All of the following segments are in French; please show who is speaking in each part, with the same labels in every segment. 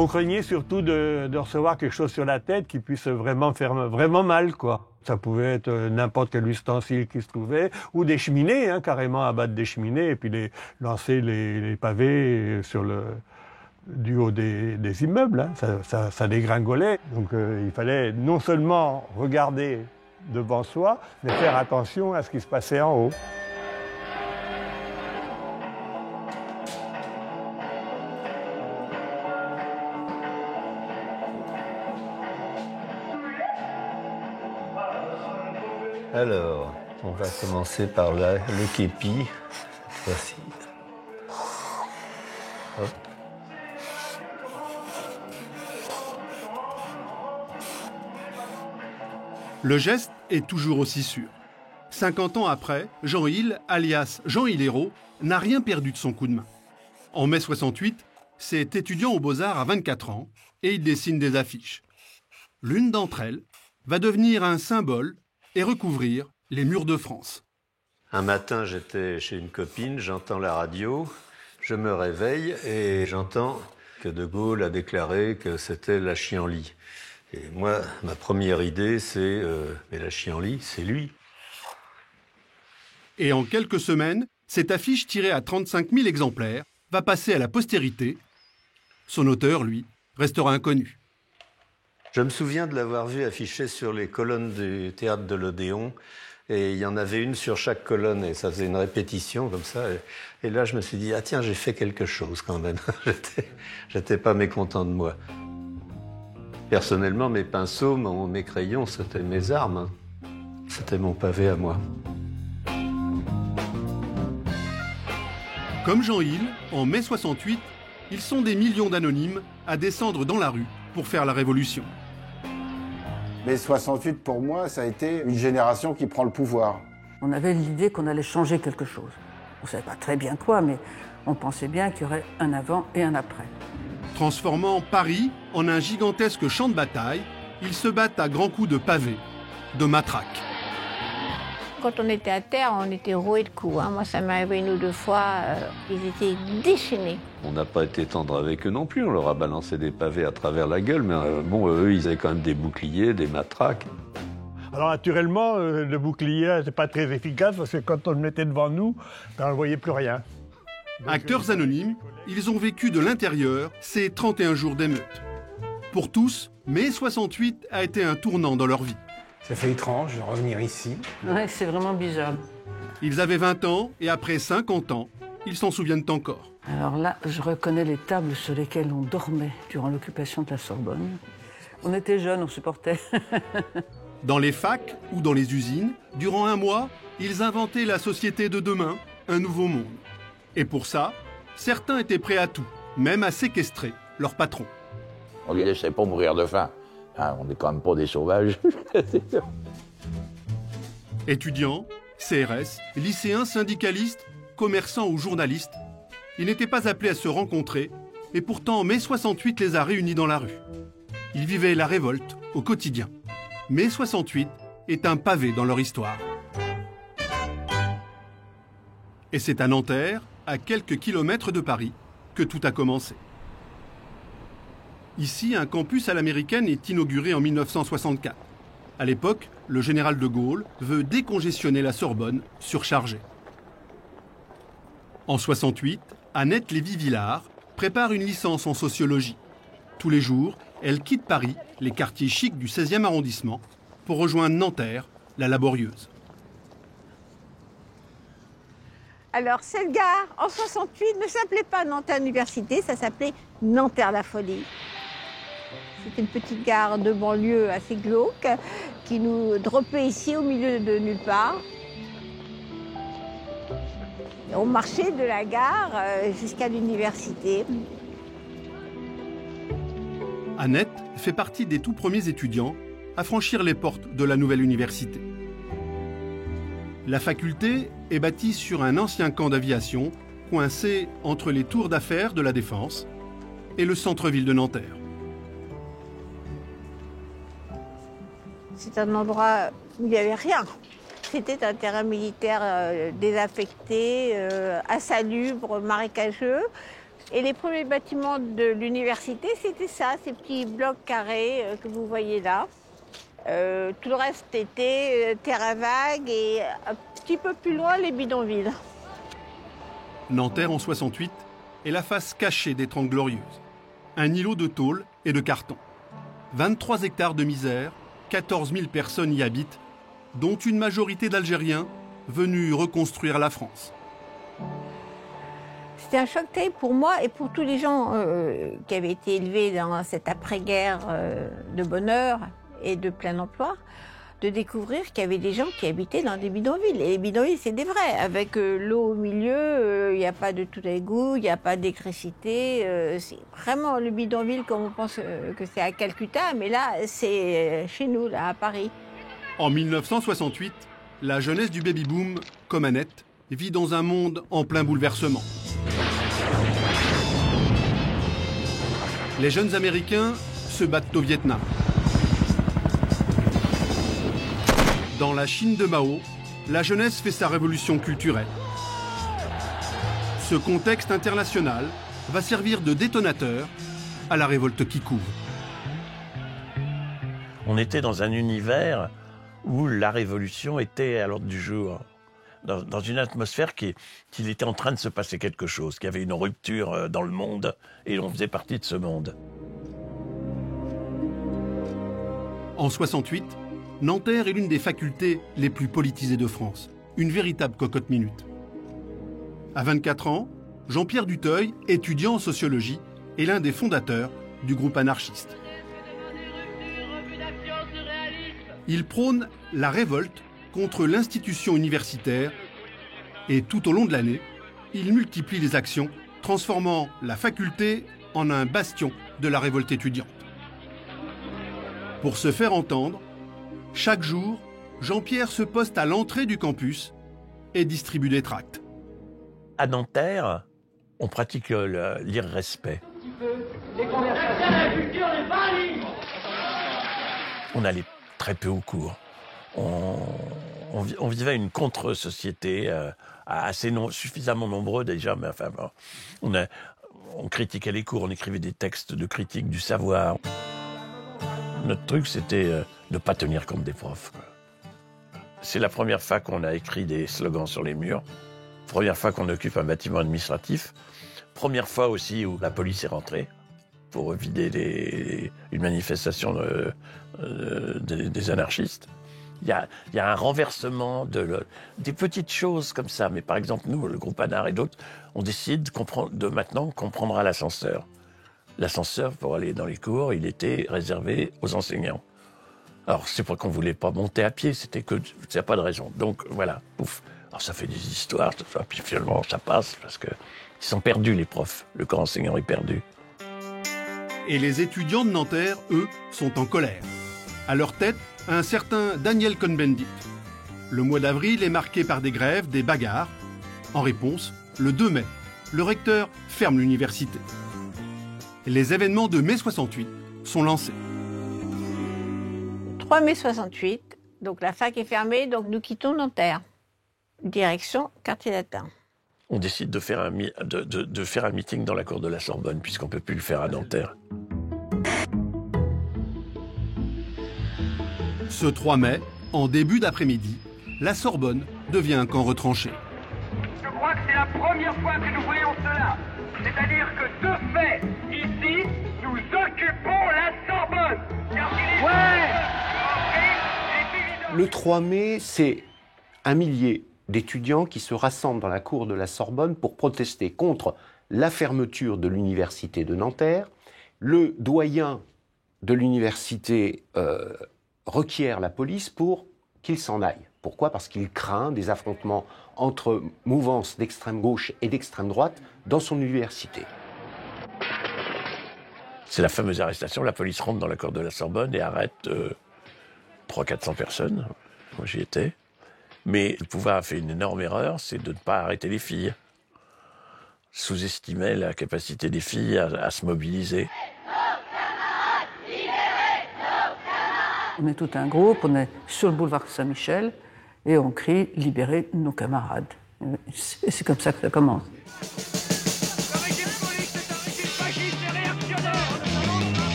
Speaker 1: On craignait surtout de recevoir quelque chose sur la tête qui puisse vraiment faire vraiment mal, quoi. Ça pouvait être n'importe quel ustensile qui se trouvait, ou des cheminées, carrément abattre des cheminées et puis lancer les pavés du haut des immeubles. Ça dégringolait. Donc il fallait non seulement regarder devant soi, mais faire attention à ce qui se passait en haut.
Speaker 2: Alors, on va commencer par le képi. Voici. Hop.
Speaker 3: Le geste est toujours aussi sûr. 50 ans après, Jean Hill, alias Jean Hillero, n'a rien perdu de son coup de main. En mai 68, c'est étudiant aux Beaux-Arts à 24 ans et il dessine des affiches. L'une d'entre elles va devenir un symbole et recouvrir les murs de France.
Speaker 2: Un matin, j'étais chez une copine, j'entends la radio, je me réveille et j'entends que De Gaulle a déclaré que c'était la chienlit. Et moi, ma première idée, c'est mais la chienlit, c'est lui.
Speaker 3: Et en quelques semaines, cette affiche tirée à 35 000 exemplaires va passer à la postérité. Son auteur, lui, restera inconnu.
Speaker 2: Je me souviens de l'avoir vu affiché sur les colonnes du théâtre de l'Odéon. Et il y en avait une sur chaque colonne et ça faisait une répétition comme ça. Et là, je me suis dit, ah tiens, j'ai fait quelque chose quand même. J'étais pas mécontent de moi. Personnellement, mes pinceaux, mes crayons, c'était mes armes. C'était mon pavé à moi.
Speaker 3: Comme Jean Hill, en mai 68, ils sont des millions d'anonymes à descendre dans la rue pour faire la révolution.
Speaker 4: Mais 68, pour moi, ça a été une génération qui prend le pouvoir.
Speaker 5: On avait l'idée qu'on allait changer quelque chose. On ne savait pas très bien quoi, mais on pensait bien qu'il y aurait un avant et un après.
Speaker 3: Transformant Paris en un gigantesque champ de bataille, ils se battent à grands coups de pavés, de matraques.
Speaker 6: Quand on était à terre, on était roués de coups. Moi, ça m'est arrivé une ou deux fois. Ils étaient déchaînés.
Speaker 2: On n'a pas été tendre avec eux non plus. On leur a balancé des pavés à travers la gueule. Mais eux, ils avaient quand même des boucliers, des matraques.
Speaker 1: Alors naturellement, le bouclier, c'est pas très efficace parce que quand on le mettait devant nous, on ne voyait plus rien. Donc,
Speaker 3: acteurs anonymes, ils ont vécu de l'intérieur ces 31 jours d'émeute. Pour tous, mai 68 a été un tournant dans leur vie.
Speaker 7: Ça fait étrange de revenir ici.
Speaker 5: Ouais, c'est vraiment bizarre.
Speaker 3: Ils avaient 20 ans et après 50 ans, ils s'en souviennent encore.
Speaker 5: Alors là, je reconnais les tables sur lesquelles on dormait durant l'occupation de la Sorbonne. On était jeunes, on supportait.
Speaker 3: Dans les facs ou dans les usines, durant un mois, ils inventaient la société de demain, un nouveau monde. Et pour ça, certains étaient prêts à tout, même à séquestrer leur patron.
Speaker 8: On ne les laissait pas mourir de faim. On n'est quand même pas des sauvages.
Speaker 3: Étudiants, CRS, lycéens, syndicalistes, commerçants ou journalistes, ils n'étaient pas appelés à se rencontrer, et pourtant mai 68 les a réunis dans la rue. Ils vivaient la révolte au quotidien. Mai 68 est un pavé dans leur histoire. Et c'est à Nanterre, à quelques kilomètres de Paris, que tout a commencé. Ici, un campus à l'américaine est inauguré en 1964. À l'époque, le général de Gaulle veut décongestionner la Sorbonne, surchargée. En 68, Annette Lévy-Villard prépare une licence en sociologie. Tous les jours, elle quitte Paris, les quartiers chics du 16e arrondissement, pour rejoindre Nanterre, la laborieuse.
Speaker 6: Alors, cette gare, en 68, ne s'appelait pas Nanterre Université, ça s'appelait Nanterre La Folie. C'était une petite gare de banlieue assez glauque qui nous droppait ici au milieu de nulle part. Et on marchait de la gare jusqu'à l'université.
Speaker 3: Annette fait partie des tout premiers étudiants à franchir les portes de la nouvelle université. La faculté est bâtie sur un ancien camp d'aviation coincé entre les tours d'affaires de la Défense et le centre-ville de Nanterre.
Speaker 6: C'est un endroit où il n'y avait rien. C'était un terrain militaire désaffecté, insalubre, marécageux. Et les premiers bâtiments de l'université, c'était ça, ces petits blocs carrés que vous voyez là. Tout le reste était terre à vagues et un petit peu plus loin, les bidonvilles.
Speaker 3: Nanterre en 68 est la face cachée des Trente Glorieuses. Un îlot de tôle et de carton. 23 hectares de misère, 14 000 personnes y habitent, dont une majorité d'Algériens venus reconstruire la France.
Speaker 6: C'était un choc terrible pour moi et pour tous les gens qui avaient été élevés dans cette après-guerre de bonheur et de plein emploi, de découvrir qu'il y avait des gens qui habitaient dans des bidonvilles. Et les bidonvilles, c'est des vrais. Avec l'eau au milieu, il n'y a pas de tout égout, il n'y a pas d'électricité. C'est vraiment le bidonville comme on pense que c'est à Calcutta, mais là, c'est chez nous, là, à Paris.
Speaker 3: En 1968, la jeunesse du baby-boom, comme Annette, vit dans un monde en plein bouleversement. Les jeunes Américains se battent au Vietnam. Dans la Chine de Mao, la jeunesse fait sa révolution culturelle. Ce contexte international va servir de détonateur à la révolte qui couvre.
Speaker 9: On était dans un univers où la révolution était à l'ordre du jour, dans une atmosphère qu'il était en train de se passer quelque chose, qu'il y avait une rupture dans le monde et on faisait partie de ce monde.
Speaker 3: En 68, Nanterre est l'une des facultés les plus politisées de France, une véritable cocotte-minute. À 24 ans, Jean-Pierre Duteuil, étudiant en sociologie, est l'un des fondateurs du groupe anarchiste. Il prône la révolte contre l'institution universitaire et tout au long de l'année, il multiplie les actions, transformant la faculté en un bastion de la révolte étudiante. Pour se faire entendre, chaque jour, Jean-Pierre se poste à l'entrée du campus et distribue des tracts.
Speaker 9: À Nanterre, on pratique l'irrespect. On allait très peu au cours. On vivait une contre-société suffisamment nombreux déjà, mais enfin, on critiquait les cours, on écrivait des textes de critique du savoir. Notre truc, c'était ne pas tenir compte des profs, quoi. C'est la première fois qu'on a écrit des slogans sur les murs, première fois qu'on occupe un bâtiment administratif, première fois aussi où la police est rentrée pour vider une manifestation des anarchistes. Il y a un renversement des petites choses comme ça. Mais par exemple, nous, le groupe Anar et d'autres, on décide de maintenant qu'on prendra l'ascenseur. L'ascenseur, pour aller dans les cours, il était réservé aux enseignants. Alors, c'est pas qu'on voulait pas monter à pied, c'était que il n'y a pas de raison. Donc, voilà, pouf. Alors, ça fait des histoires, tout ça, puis finalement, ça passe, parce qu'ils sont perdus, les profs. Le corps enseignant est perdu.
Speaker 3: Et les étudiants de Nanterre, eux, sont en colère. À leur tête, un certain Daniel Cohn-Bendit. Le mois d'avril est marqué par des grèves, des bagarres. En réponse, le 2 mai, le recteur ferme l'université. Les événements de mai 68 sont lancés.
Speaker 6: 3 mai 68, donc la fac est fermée, donc nous quittons Nanterre. Direction Quartier Latin.
Speaker 9: On décide de faire un meeting dans la cour de la Sorbonne, puisqu'on ne peut plus le faire à Nanterre.
Speaker 3: Ce 3 mai, en début d'après-midi, la Sorbonne devient un camp retranché.
Speaker 10: Je crois que c'est la première fois que nous voyons cela. C'est-à-dire que, de fait, ici, nous occupons la Sorbonne.
Speaker 11: Le 3 mai, c'est 1 millier d'étudiants qui se rassemblent dans la cour de la Sorbonne pour protester contre la fermeture de l'université de Nanterre. Le doyen de l'université requiert la police pour qu'il s'en aille. Pourquoi ? Parce qu'il craint des affrontements entre mouvances d'extrême gauche et d'extrême droite dans son université.
Speaker 9: C'est la fameuse arrestation. La police rentre dans la cour de la Sorbonne et arrête 300-400 personnes. Moi, j'y étais. Mais le pouvoir a fait une énorme erreur, c'est de ne pas arrêter les filles. Sous-estimait la capacité des filles à se mobiliser.
Speaker 5: On est tout un groupe, on est sur le boulevard Saint-Michel et on crie « Libérez nos camarades ». Et c'est comme ça que ça commence.
Speaker 10: Avec des polices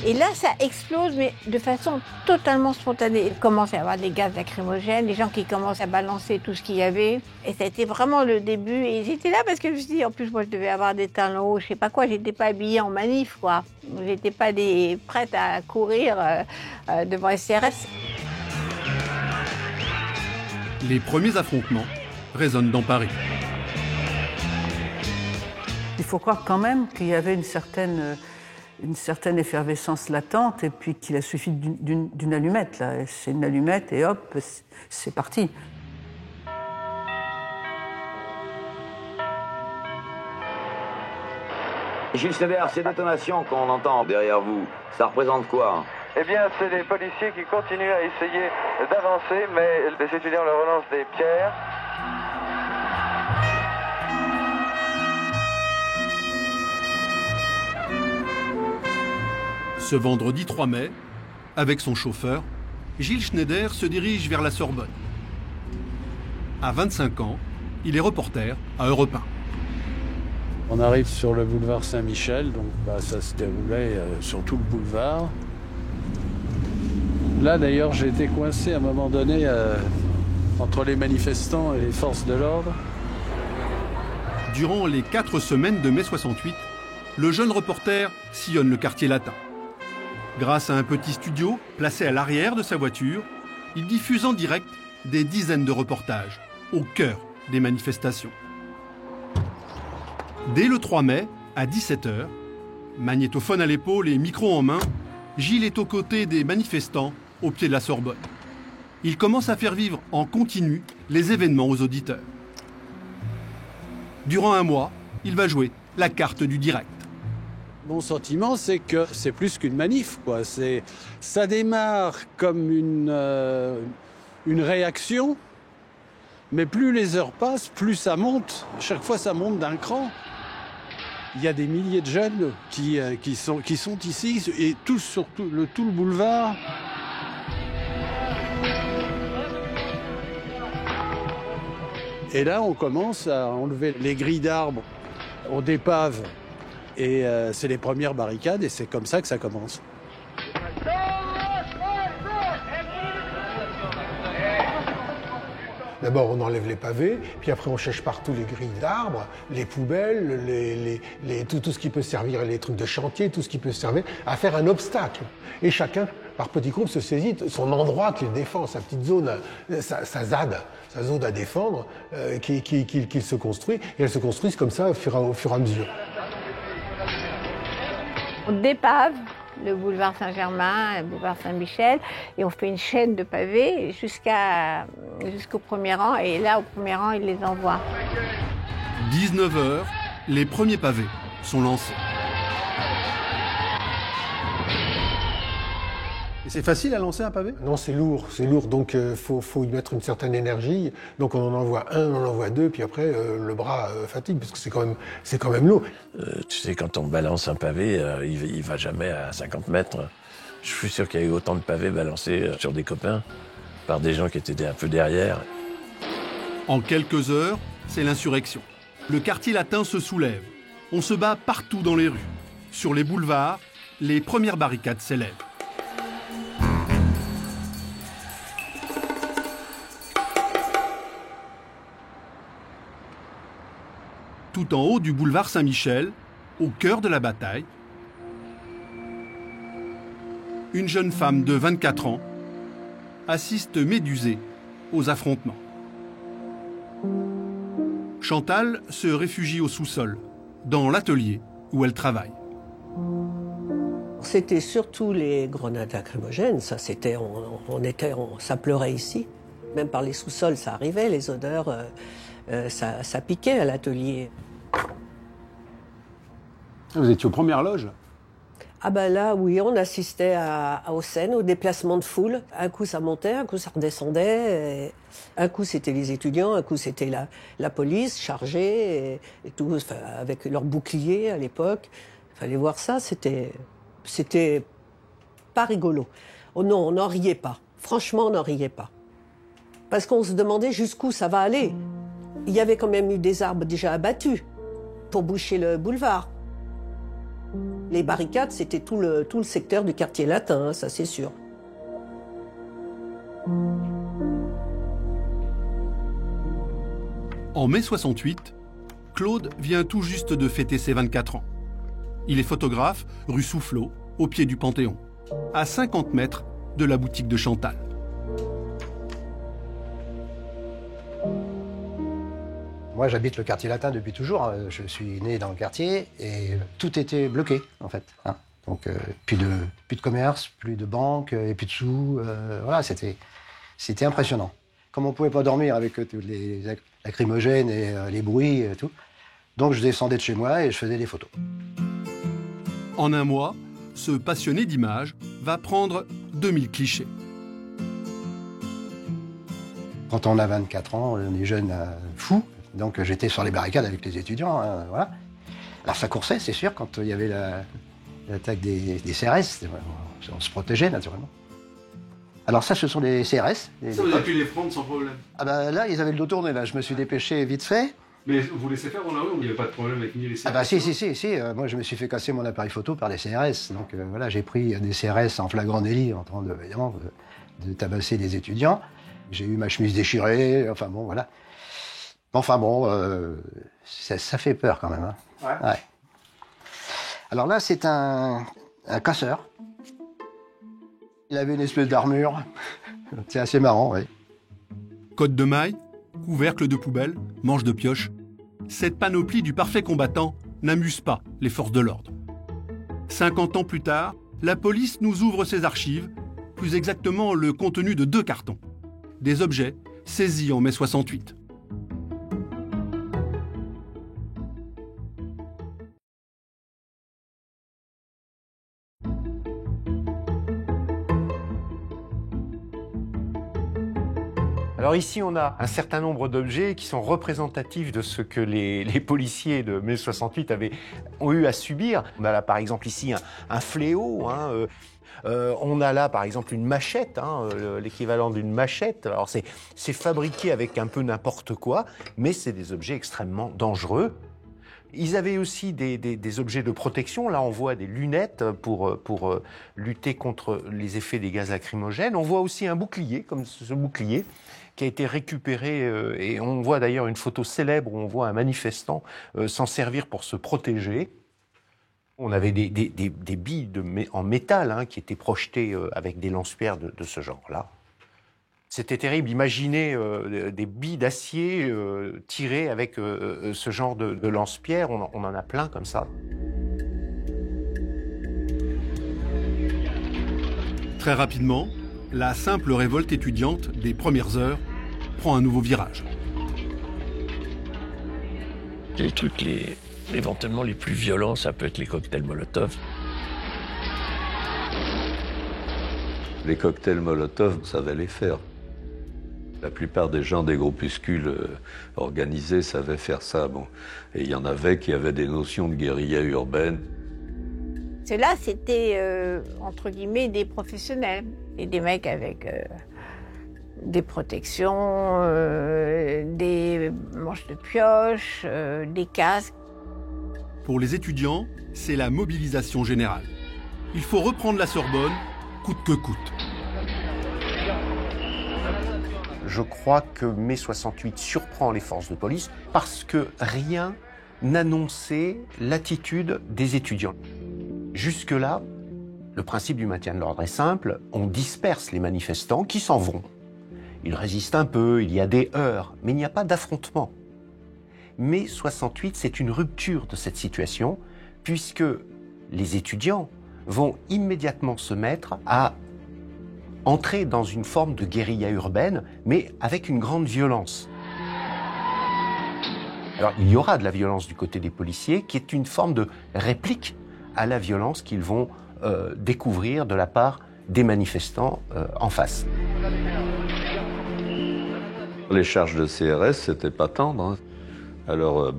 Speaker 6: Et là, ça explose, mais de façon totalement spontanée. Il commence à y avoir des gaz lacrymogènes, des gens qui commencent à balancer tout ce qu'il y avait. Et ça a été vraiment le début. Et j'étais là parce que je me suis dit, en plus, moi, je devais avoir des talons hauts, je sais pas quoi. J'étais pas habillée en manif, quoi. J'étais pas prête à courir devant SCRS.
Speaker 3: Les premiers affrontements résonnent dans Paris.
Speaker 5: Il faut croire quand même qu'il y avait une certaine effervescence latente et puis qu'il a suffi d'une allumette. Là. C'est une allumette et hop, c'est parti.
Speaker 8: Gilles Schneider, ces détonations qu'on entend derrière vous, ça représente quoi?
Speaker 12: Eh bien, c'est les policiers qui continuent à essayer d'avancer, mais les étudiants leur relancent des pierres.
Speaker 3: Ce vendredi 3 mai, avec son chauffeur, Gilles Schneider se dirige vers la Sorbonne. À 25 ans, il est reporter à Europe 1.
Speaker 13: On arrive sur le boulevard Saint-Michel, donc ça se déroulait sur tout le boulevard. Là d'ailleurs j'ai été coincé à un moment donné entre les manifestants et les forces de l'ordre.
Speaker 3: Durant les 4 semaines de mai 68, le jeune reporter sillonne le quartier latin. Grâce à un petit studio placé à l'arrière de sa voiture, il diffuse en direct des dizaines de reportages au cœur des manifestations. Dès le 3 mai, à 17h, magnétophone à l'épaule et micro en main, Gilles est aux côtés des manifestants au pied de la Sorbonne. Il commence à faire vivre en continu les événements aux auditeurs. Durant un mois, il va jouer la carte du direct.
Speaker 13: Mon sentiment, c'est que c'est plus qu'une manif, quoi. Ça démarre comme une réaction, mais plus les heures passent, plus ça monte. Chaque fois, ça monte d'un cran. Il y a des milliers de jeunes qui sont ici, et tous sur tout le boulevard. Et là, on commence à enlever les grilles d'arbres, on dépave. Et c'est les premières barricades et c'est comme ça que ça commence.
Speaker 7: D'abord, on enlève les pavés, puis après, on cherche partout les grilles d'arbres, les poubelles, tout ce qui peut servir, les trucs de chantier, tout ce qui peut servir à faire un obstacle. Et chacun, par petits groupes, se saisit de son endroit qu'il défend, sa petite zone, sa ZAD, sa zone à défendre, qu'il se construit. Et elles se construisent comme ça au fur et à mesure.
Speaker 6: On dépave le boulevard Saint-Germain, le boulevard Saint-Michel, et on fait une chaîne de pavés jusqu'au premier rang, et là, au premier rang, ils les envoient.
Speaker 3: 19h, les premiers pavés sont lancés. Et c'est facile à lancer un pavé?
Speaker 7: Non, c'est lourd, donc faut y mettre une certaine énergie. Donc on en envoie un, on en envoie deux, puis après le bras fatigue, parce que c'est quand même lourd.
Speaker 9: Tu sais, quand on balance un pavé, il va jamais à 50 mètres. Je suis sûr qu'il y a eu autant de pavés balancés sur des copains par des gens qui étaient un peu derrière.
Speaker 3: En quelques heures, c'est l'insurrection. Le quartier latin se soulève. On se bat partout dans les rues. Sur les boulevards, les premières barricades s'élèvent. Tout en haut du boulevard Saint-Michel, au cœur de la bataille, une jeune femme de 24 ans assiste médusée aux affrontements. Chantal se réfugie au sous-sol, dans l'atelier où elle travaille.
Speaker 14: C'était surtout les grenades lacrymogènes, ça ça pleurait ici. Même par les sous-sols, ça arrivait, les odeurs, ça piquait à l'atelier.
Speaker 3: Vous étiez aux premières loges?
Speaker 14: Ah ben là, oui, on assistait aux scènes, aux déplacements de foule. Un coup, ça montait, un coup, ça redescendait. Un coup, c'était les étudiants, un coup, c'était la police chargée, et tout, enfin, avec leurs boucliers à l'époque. Il fallait voir ça, c'était pas rigolo. Oh non, on n'en riait pas. Franchement, on n'en riait pas. Parce qu'on se demandait jusqu'où ça va aller. Il y avait quand même eu des arbres déjà abattus pour boucher le boulevard. Les barricades, c'était tout le secteur du quartier latin, hein, ça c'est sûr.
Speaker 3: En mai 68, Claude vient tout juste de fêter ses 24 ans. Il est photographe, rue Soufflot, au pied du Panthéon, à 50 mètres de la boutique de Chantal.
Speaker 15: Moi, j'habite le quartier latin depuis toujours. Je suis né dans le quartier et tout était bloqué, en fait. Hein. Donc, plus de commerce, plus de banque et plus de sous. Voilà, c'était impressionnant. Comme on ne pouvait pas dormir avec tous les lacrymogènes et les bruits et tout, donc je descendais de chez moi et je faisais des photos.
Speaker 3: En un mois, ce passionné d'images va prendre 2000 clichés.
Speaker 15: Quand on a 24 ans, on est jeune fou. Donc j'étais sur les barricades avec les étudiants, hein, voilà. Alors ça coursait, c'est sûr, quand il y avait l'attaque des CRS, on se protégeait naturellement. Alors ça, ce sont les CRS.
Speaker 3: Ça, vous avez pu les prendre sans problème?
Speaker 15: Ah bah là, ils avaient le dos tourné, là. Je me suis dépêché vite fait.
Speaker 3: Mais vous laissez faire dans la rue, il n'y avait pas de problème avec ni les CRS?
Speaker 15: Ah bah si. Moi, je me suis fait casser mon appareil photo par les CRS. Donc voilà, j'ai pris des CRS en flagrant délit, en train évidemment, de tabasser des étudiants. J'ai eu ma chemise déchirée, enfin bon, voilà. Enfin bon, ça fait peur quand même. Hein. Ouais. Alors là, c'est un casseur. Il avait une espèce d'armure. C'est assez marrant, oui.
Speaker 3: Côte de maille, couvercle de poubelle, manche de pioche. Cette panoplie du parfait combattant n'amuse pas les forces de l'ordre. 50 ans plus tard, la police nous ouvre ses archives, plus exactement le contenu de 2 cartons. Des objets saisis en mai 68.
Speaker 11: Alors ici, on a un certain nombre d'objets qui sont représentatifs de ce que les policiers de mai 68 ont eu à subir. On a là, par exemple, ici un fléau. Hein, on a là, par exemple, une machette, hein, l'équivalent d'une machette. Alors c'est fabriqué avec un peu n'importe quoi, mais c'est des objets extrêmement dangereux. Ils avaient aussi des objets de protection. Là, on voit des lunettes pour lutter contre les effets des gaz lacrymogènes. On voit aussi un bouclier, comme ce bouclier, qui a été récupéré. Et on voit d'ailleurs une photo célèbre où on voit un manifestant s'en servir pour se protéger. On avait des billes en métal hein, qui étaient projetées avec des lance-pierres de ce genre-là. C'était terrible. Imaginez des billes d'acier tirées avec ce genre de lance-pierre. On en a plein comme ça.
Speaker 3: Très rapidement, la simple révolte étudiante des premières heures prend un nouveau virage.
Speaker 9: Les trucs éventuellement les plus violents, ça peut être les cocktails Molotov.
Speaker 2: Les cocktails Molotov, ça va les faire. La plupart des gens des groupuscules organisés savaient faire ça. Bon. Et il y en avait qui avaient des notions de guérilla urbaine.
Speaker 6: Ceux-là, c'était, entre guillemets, des professionnels. Et des mecs avec des protections, des manches de pioche, des casques.
Speaker 3: Pour les étudiants, c'est la mobilisation générale. Il faut reprendre la Sorbonne, coûte que coûte.
Speaker 11: Je crois que mai 68 surprend les forces de police parce que rien n'annonçait l'attitude des étudiants. Jusque-là, le principe du maintien de l'ordre est simple, on disperse les manifestants qui s'en vont. Ils résistent un peu, il y a des heurts, mais il n'y a pas d'affrontement. Mai 68, c'est une rupture de cette situation, puisque les étudiants vont immédiatement se mettre à entrer dans une forme de guérilla urbaine, mais avec une grande violence. Alors, il y aura de la violence du côté des policiers, qui est une forme de réplique à la violence qu'ils vont découvrir de la part des manifestants en face.
Speaker 2: Les charges de CRS, c'était pas tendre. Hein. Alors,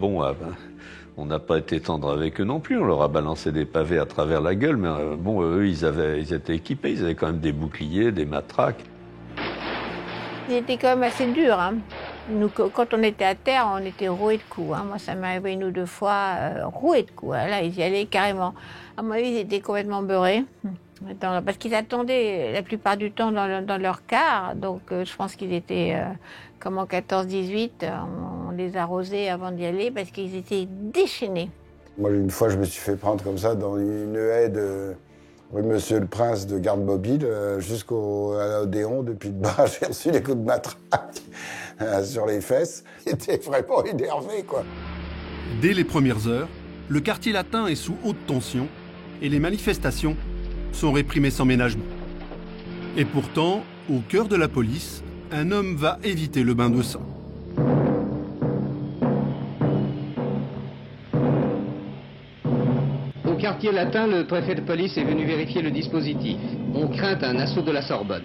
Speaker 2: on n'a pas été tendre avec eux non plus. On leur a balancé des pavés à travers la gueule, mais eux, ils étaient équipés. Ils avaient quand même des boucliers, des matraques.
Speaker 6: Ils étaient quand même assez durs. Hein. Nous, quand on était à terre, on était roués de coups. Hein. Moi, ça m'est arrivé 1 ou 2 fois, roués de coups. Hein. Là, ils y allaient carrément. À mon avis, ils étaient complètement beurrés. Parce qu'ils attendaient la plupart du temps dans leur car. Donc, je pense qu'ils étaient, comme en 14-18, on les arrosait avant d'y aller parce qu'ils étaient déchaînés.
Speaker 4: Moi, une fois, je me suis fait prendre comme ça dans une haie de rue Monsieur le Prince de Garde-Mobile jusqu'à l'Odéon. Depuis le bas, j'ai reçu des coups de matraque sur les fesses. J'étais vraiment énervé, quoi.
Speaker 3: Dès les premières heures, le quartier latin est sous haute tension et les manifestations sont réprimées sans ménagement. Et pourtant, au cœur de la police, un homme va éviter le bain de sang.
Speaker 16: Au quartier latin, le préfet de police est venu vérifier le dispositif. On craint un assaut de la Sorbonne.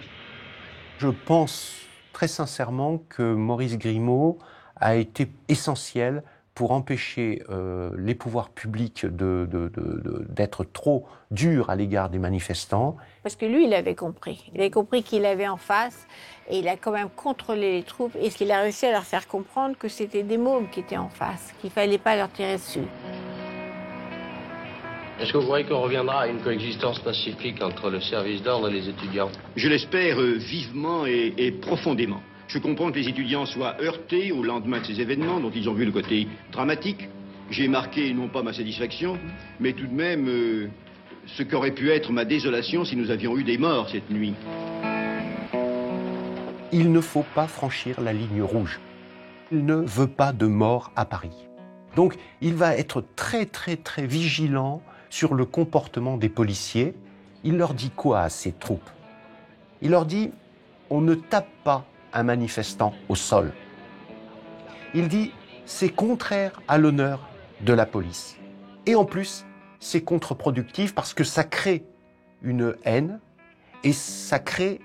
Speaker 11: Je pense très sincèrement que Maurice Grimaud a été essentiel pour empêcher les pouvoirs publics d'être trop durs à l'égard des manifestants.
Speaker 6: Parce que lui, il avait compris. Il avait compris qu'il avait en face et il a quand même contrôlé les troupes. Et il a réussi à leur faire comprendre que c'était des mômes qui étaient en face, qu'il ne fallait pas leur tirer dessus.
Speaker 17: Est-ce que vous croyez qu'on reviendra à une coexistence pacifique entre le service d'ordre et les étudiants?
Speaker 18: Je l'espère vivement et profondément. Je comprends que les étudiants soient heurtés au lendemain de ces événements dont ils ont vu le côté dramatique. J'ai marqué non pas ma satisfaction, mais tout de même ce qu'aurait pu être ma désolation si nous avions eu des morts cette nuit.
Speaker 11: Il ne faut pas franchir la ligne rouge. Il ne veut pas de mort à Paris. Donc il va être très vigilant sur le comportement des policiers. Il leur dit quoi à ses troupes? Il leur dit, on ne tape pas un manifestant au sol. Il dit, c'est contraire à l'honneur de la police. Et en plus, c'est contre-productif parce que ça crée une haine et ça crée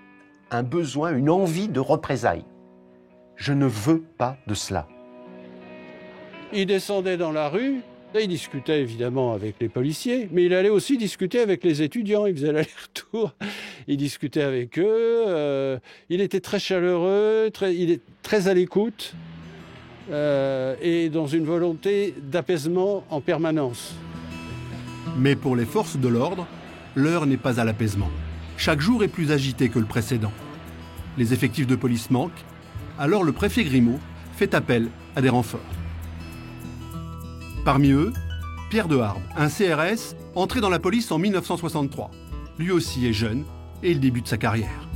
Speaker 11: un besoin, une envie de représailles. Je ne veux pas de cela.
Speaker 13: Il descendait dans la rue, là, il discutait évidemment avec les policiers, mais il allait aussi discuter avec les étudiants, il faisait l'aller-retour, il discutait avec eux, il était très chaleureux, il est très à l'écoute et dans une volonté d'apaisement en permanence.
Speaker 3: Mais pour les forces de l'ordre, l'heure n'est pas à l'apaisement. Chaque jour est plus agité que le précédent. Les effectifs de police manquent, alors le préfet Grimaud fait appel à des renforts. Parmi eux, Pierre Deharbe, un CRS entré dans la police en 1963. Lui aussi est jeune et il débute sa carrière.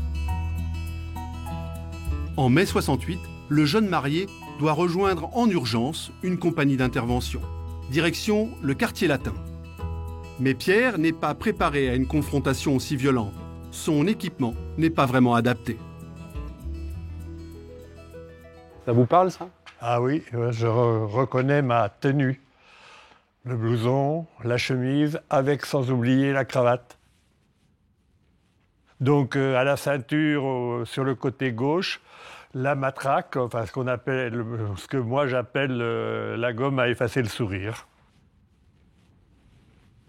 Speaker 3: En mai 68, le jeune marié doit rejoindre en urgence une compagnie d'intervention. Direction le quartier latin. Mais Pierre n'est pas préparé à une confrontation aussi violente. Son équipement n'est pas vraiment adapté.
Speaker 13: Ça vous parle, ça?
Speaker 1: Ah oui, je reconnais ma tenue. Le blouson, la chemise, avec sans oublier la cravate. Donc à la ceinture, sur le côté gauche, la matraque, enfin ce que moi j'appelle la gomme à effacer le sourire.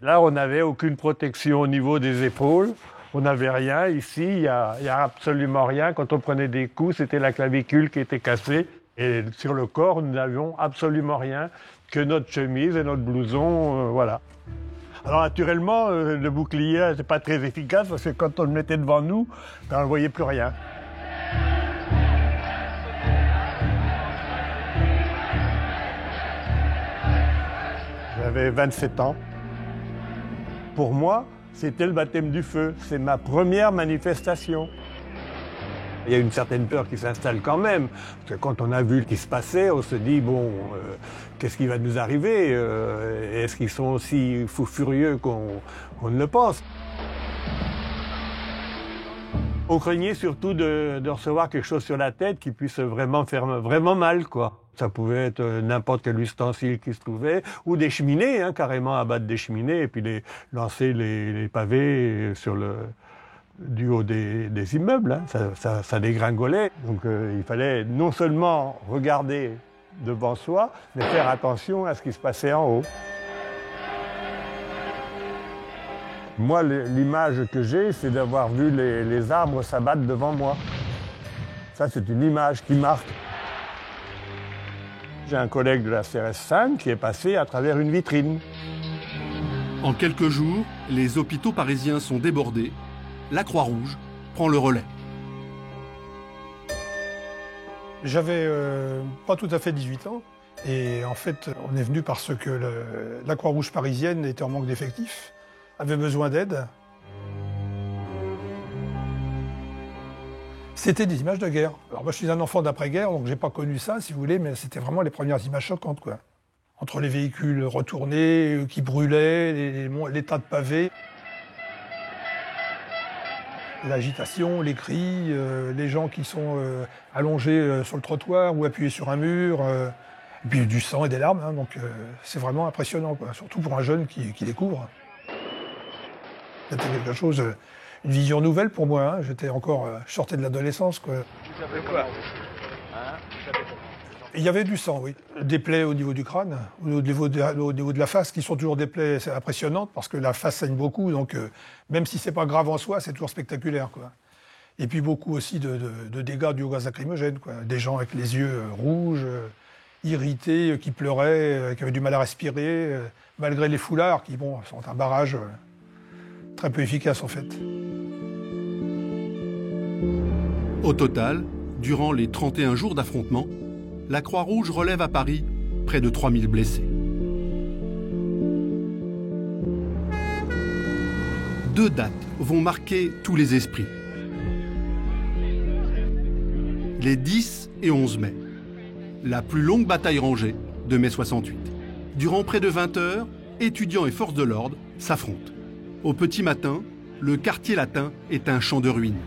Speaker 1: Là, on n'avait aucune protection au niveau des épaules. On n'avait rien. Ici, il y a absolument rien. Quand on prenait des coups, c'était la clavicule qui était cassée. Et sur le corps, nous n'avions absolument rien que notre chemise et notre blouson, voilà. Alors naturellement, le bouclier n'était pas très efficace parce que quand on le mettait devant nous, on ne voyait plus rien. J'avais 27 ans. Pour moi, c'était le baptême du feu. C'est ma première manifestation. Il y a une certaine peur qui s'installe quand même. Parce que quand on a vu ce qui se passait, on se dit, bon, qu'est-ce qui va nous arriver? Est-ce qu'ils sont aussi fous furieux qu'on ne le pense? On craignait surtout de recevoir quelque chose sur la tête qui puisse vraiment faire vraiment mal, quoi. Ça pouvait être n'importe quel ustensile qui se trouvait, ou des cheminées, hein, carrément abattre des cheminées et puis lancer les pavés sur du haut des immeubles. Hein. Ça dégringolait. Donc il fallait non seulement regarder devant soi, mais faire attention à ce qui se passait en haut. Moi, l'image que j'ai, c'est d'avoir vu les arbres s'abattre devant moi. Ça, c'est une image qui marque. J'ai un collègue de la CRS 5 qui est passé à travers une vitrine.
Speaker 3: En quelques jours, les hôpitaux parisiens sont débordés. La Croix-Rouge prend le relais.
Speaker 19: J'avais pas tout à fait 18 ans. Et en fait, on est venu parce que la Croix-Rouge parisienne était en manque d'effectifs, avait besoin d'aide. C'était des images de guerre. Alors moi, je suis un enfant d'après-guerre, donc j'ai pas connu ça, si vous voulez, mais c'était vraiment les premières images choquantes, quoi. Entre les véhicules retournés, qui brûlaient, les tas de pavés. L'agitation, les cris, les gens qui sont allongés sur le trottoir ou appuyés sur un mur, et puis du sang et des larmes, hein, donc c'est vraiment impressionnant, quoi, surtout pour un jeune qui découvre. C'était quelque chose, une vision nouvelle pour moi, hein. J'étais encore, je sortais de l'adolescence, quoi.
Speaker 10: Vous savez quoi
Speaker 19: Il y avait du sang, oui. Des plaies au niveau du crâne, au niveau de la face, qui sont toujours des plaies impressionnantes, parce que la face saigne beaucoup, donc même si c'est pas grave en soi, c'est toujours spectaculaire, quoi. Et puis beaucoup aussi de dégâts dus au gaz lacrymogène, quoi. Des gens avec les yeux rouges, irrités, qui pleuraient, qui avaient du mal à respirer, malgré les foulards, qui bon, sont un barrage très peu efficace en fait.
Speaker 3: Au total, durant les 31 jours d'affrontement, la Croix-Rouge relève à Paris près de 3000 blessés. 2 dates vont marquer tous les esprits. Les 10 et 11 mai, la plus longue bataille rangée de mai 68. Durant près de 20 heures, étudiants et forces de l'ordre s'affrontent. Au petit matin, le quartier latin est un champ de ruines.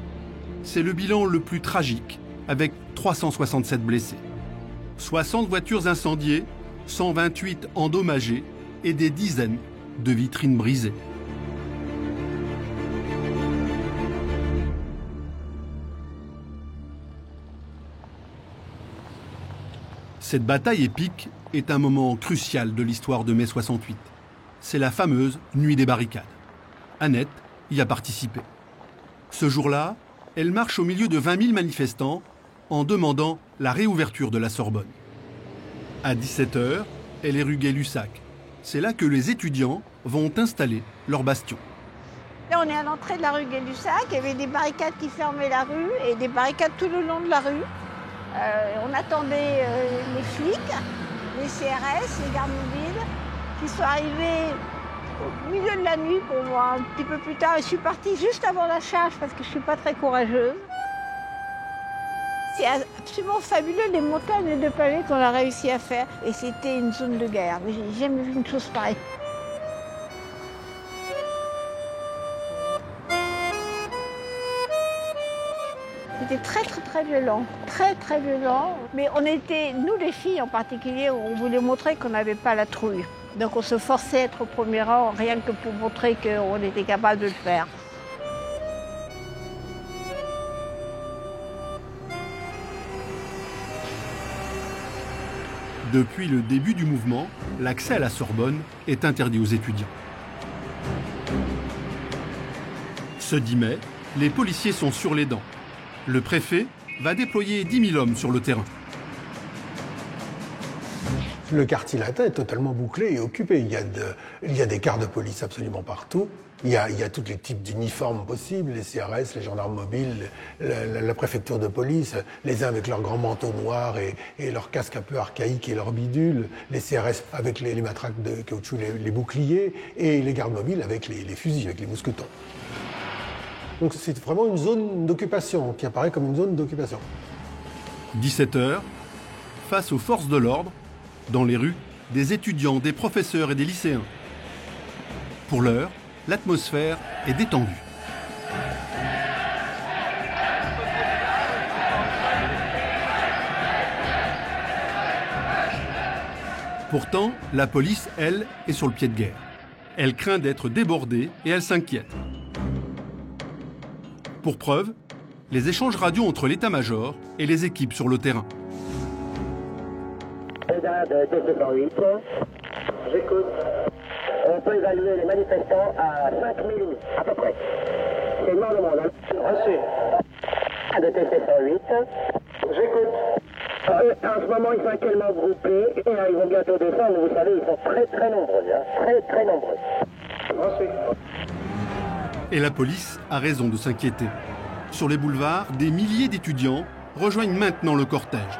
Speaker 3: C'est le bilan le plus tragique, avec 367 blessés. 60 voitures incendiées, 128 endommagées et des dizaines de vitrines brisées. Cette bataille épique est un moment crucial de l'histoire de mai 68. C'est la fameuse Nuit des barricades. Annette y a participé. Ce jour-là, elle marche au milieu de 20 000 manifestants en demandant la réouverture de la Sorbonne. À 17h, elle est rue Gay-Lussac. C'est là que les étudiants vont installer leur bastion.
Speaker 6: Là, on est à l'entrée de la rue Gay-Lussac. Il y avait des barricades qui fermaient la rue et des barricades tout le long de la rue. On attendait les flics, les CRS, les gardes mobiles, qui sont arrivés au milieu de la nuit pour moi, un petit peu plus tard. Je suis partie juste avant la charge parce que je ne suis pas très courageuse. C'est absolument fabuleux les montagnes de pavés qu'on a réussi à faire. Et c'était une zone de guerre. Mais j'ai jamais vu une chose pareille. C'était très violent, très violent. Mais on était, nous les filles en particulier, on voulait montrer qu'on n'avait pas la trouille. Donc on se forçait à être au premier rang, rien que pour montrer qu'on était capable de le faire.
Speaker 3: Depuis le début du mouvement, l'accès à la Sorbonne est interdit aux étudiants. Ce 10 mai, les policiers sont sur les dents. Le préfet va déployer 10 000 hommes sur le terrain.
Speaker 7: Le quartier latin est totalement bouclé et occupé. Il y a des quarts de police absolument partout. Il y a tous les types d'uniformes possibles, les CRS, les gendarmes mobiles, la préfecture de police, les uns avec leurs grands manteaux noirs et leurs casques un peu archaïques et leurs bidules, les CRS avec les matraques de caoutchouc, les boucliers, et les gardes mobiles avec les fusils, avec les mousquetons. Donc c'est vraiment une zone d'occupation, qui apparaît comme une zone d'occupation.
Speaker 3: 17h, face aux forces de l'ordre, dans les rues, des étudiants, des professeurs et des lycéens. Pour l'heure, l'atmosphère est détendue. Pourtant, la police, elle, est sur le pied de guerre. Elle craint d'être débordée et elle s'inquiète. Pour preuve, les échanges radio entre l'état-major et les équipes sur le terrain.
Speaker 20: J'écoute. On peut évaluer les manifestants à 5000 à peu près. C'est énormément, là. Reçu. De TC 108. J'écoute. En ce moment, ils sont actuellement groupés et ils vont bientôt descendre. Vous savez, ils sont très très nombreux. Très très nombreux. Ensuite.
Speaker 3: Et la police a raison de s'inquiéter. Sur les boulevards, des milliers d'étudiants rejoignent maintenant le cortège.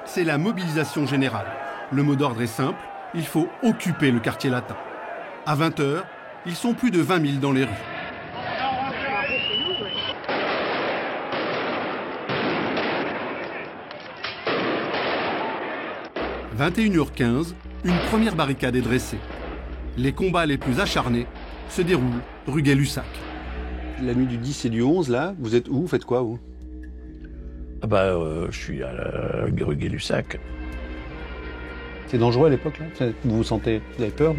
Speaker 3: C'est la mobilisation générale. Le mot d'ordre est simple, il faut occuper le quartier latin. À 20h, ils sont plus de 20 000 dans les rues. « 21h15, une première barricade est dressée. Les combats les plus acharnés se déroulent rue Gay-Lussac.
Speaker 11: La nuit du 10 et du 11, là, vous êtes où? Vous faites quoi, vous?
Speaker 9: Je suis à la rue Gay-Lussac.
Speaker 11: C'est dangereux à l'époque, là? Vous avez peur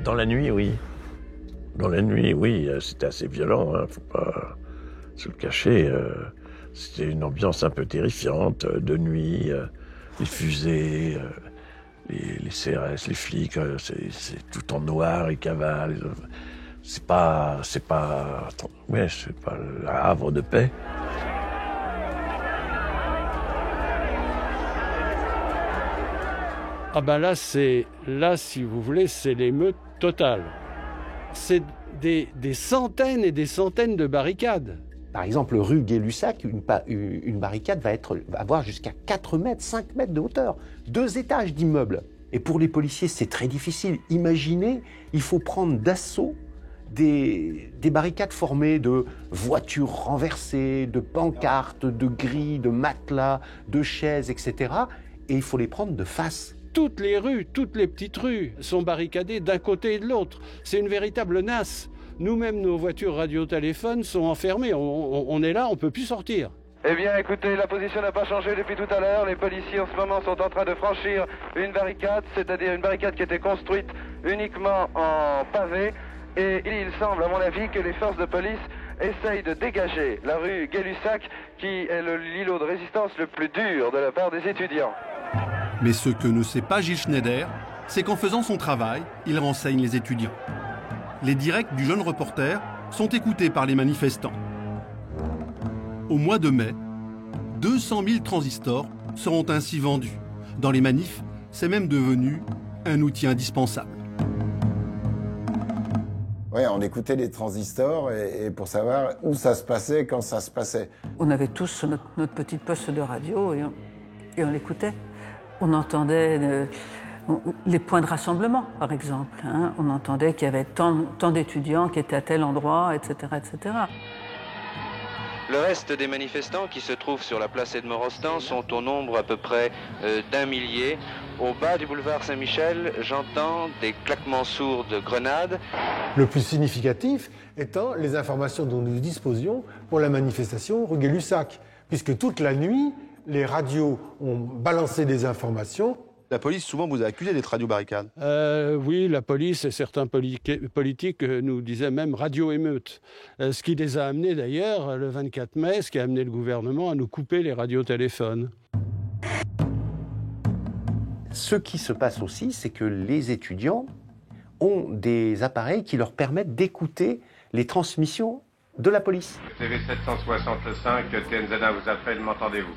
Speaker 9: Dans la nuit, oui. Dans la nuit, oui, c'était assez violent, hein, faut pas se le cacher. C'était une ambiance un peu terrifiante, de nuit, les fusées, les CRS, les flics, c'est tout en noir, les cavales. C'est pas le havre de paix.
Speaker 13: Ah ben là, si vous voulez, c'est l'émeute totale. C'est des centaines et des centaines de barricades.
Speaker 11: Par exemple, rue Gay-Lussac, une barricade va avoir jusqu'à 4 mètres, 5 mètres de hauteur. 2 étages d'immeubles. Et pour les policiers, c'est très difficile. Imaginez, il faut prendre d'assaut des barricades formées de voitures renversées, de pancartes, de grilles, de matelas, de chaises, etc. Et il faut les prendre de face.
Speaker 13: Toutes les rues, toutes les petites rues sont barricadées d'un côté et de l'autre. C'est une véritable nasse. Nous-mêmes, nos voitures radio-téléphones sont enfermées. On est là, on ne peut plus sortir.
Speaker 12: Eh bien, écoutez, la position n'a pas changé depuis tout à l'heure. Les policiers, en ce moment, sont en train de franchir une barricade, c'est-à-dire une barricade qui était construite uniquement en pavé. Et il semble, à mon avis, que les forces de police essayent de dégager la rue Gay-Lussac, qui est l'îlot de résistance le plus dur de la part des étudiants.
Speaker 3: Mais ce que ne sait pas Gilles Schneider, c'est qu'en faisant son travail, il renseigne les étudiants. Les directs du jeune reporter sont écoutés par les manifestants. Au mois de mai, 200 000 transistors seront ainsi vendus. Dans les manifs, c'est même devenu un outil indispensable.
Speaker 4: Oui, on écoutait les transistors et pour savoir où ça se passait, quand ça se passait.
Speaker 5: On avait tous notre petite poste de radio et on l'écoutait. On entendait les points de rassemblement, par exemple. Hein. On entendait qu'il y avait tant d'étudiants qui étaient à tel endroit, etc., etc.
Speaker 21: Le reste des manifestants qui se trouvent sur la place Edmond-Rostand sont au nombre à peu près d'1 millier. Au bas du boulevard Saint-Michel, j'entends des claquements sourds de grenades.
Speaker 7: Le plus significatif étant les informations dont nous disposions pour la manifestation rue Gay-Lussac, puisque toute la nuit, les radios ont balancé des informations.
Speaker 22: La police, souvent, vous a accusé d'être radio-barricade.
Speaker 13: Oui, la police et certains politiques nous disaient même radio-émeute. Ce qui les a amenés d'ailleurs, le 24 mai, ce qui a amené le gouvernement à nous couper les radiotéléphones.
Speaker 11: Ce qui se passe aussi, c'est que les étudiants ont des appareils qui leur permettent d'écouter les transmissions de la police.
Speaker 23: TV 765, TNZA vous appelle, m'entendez-vous?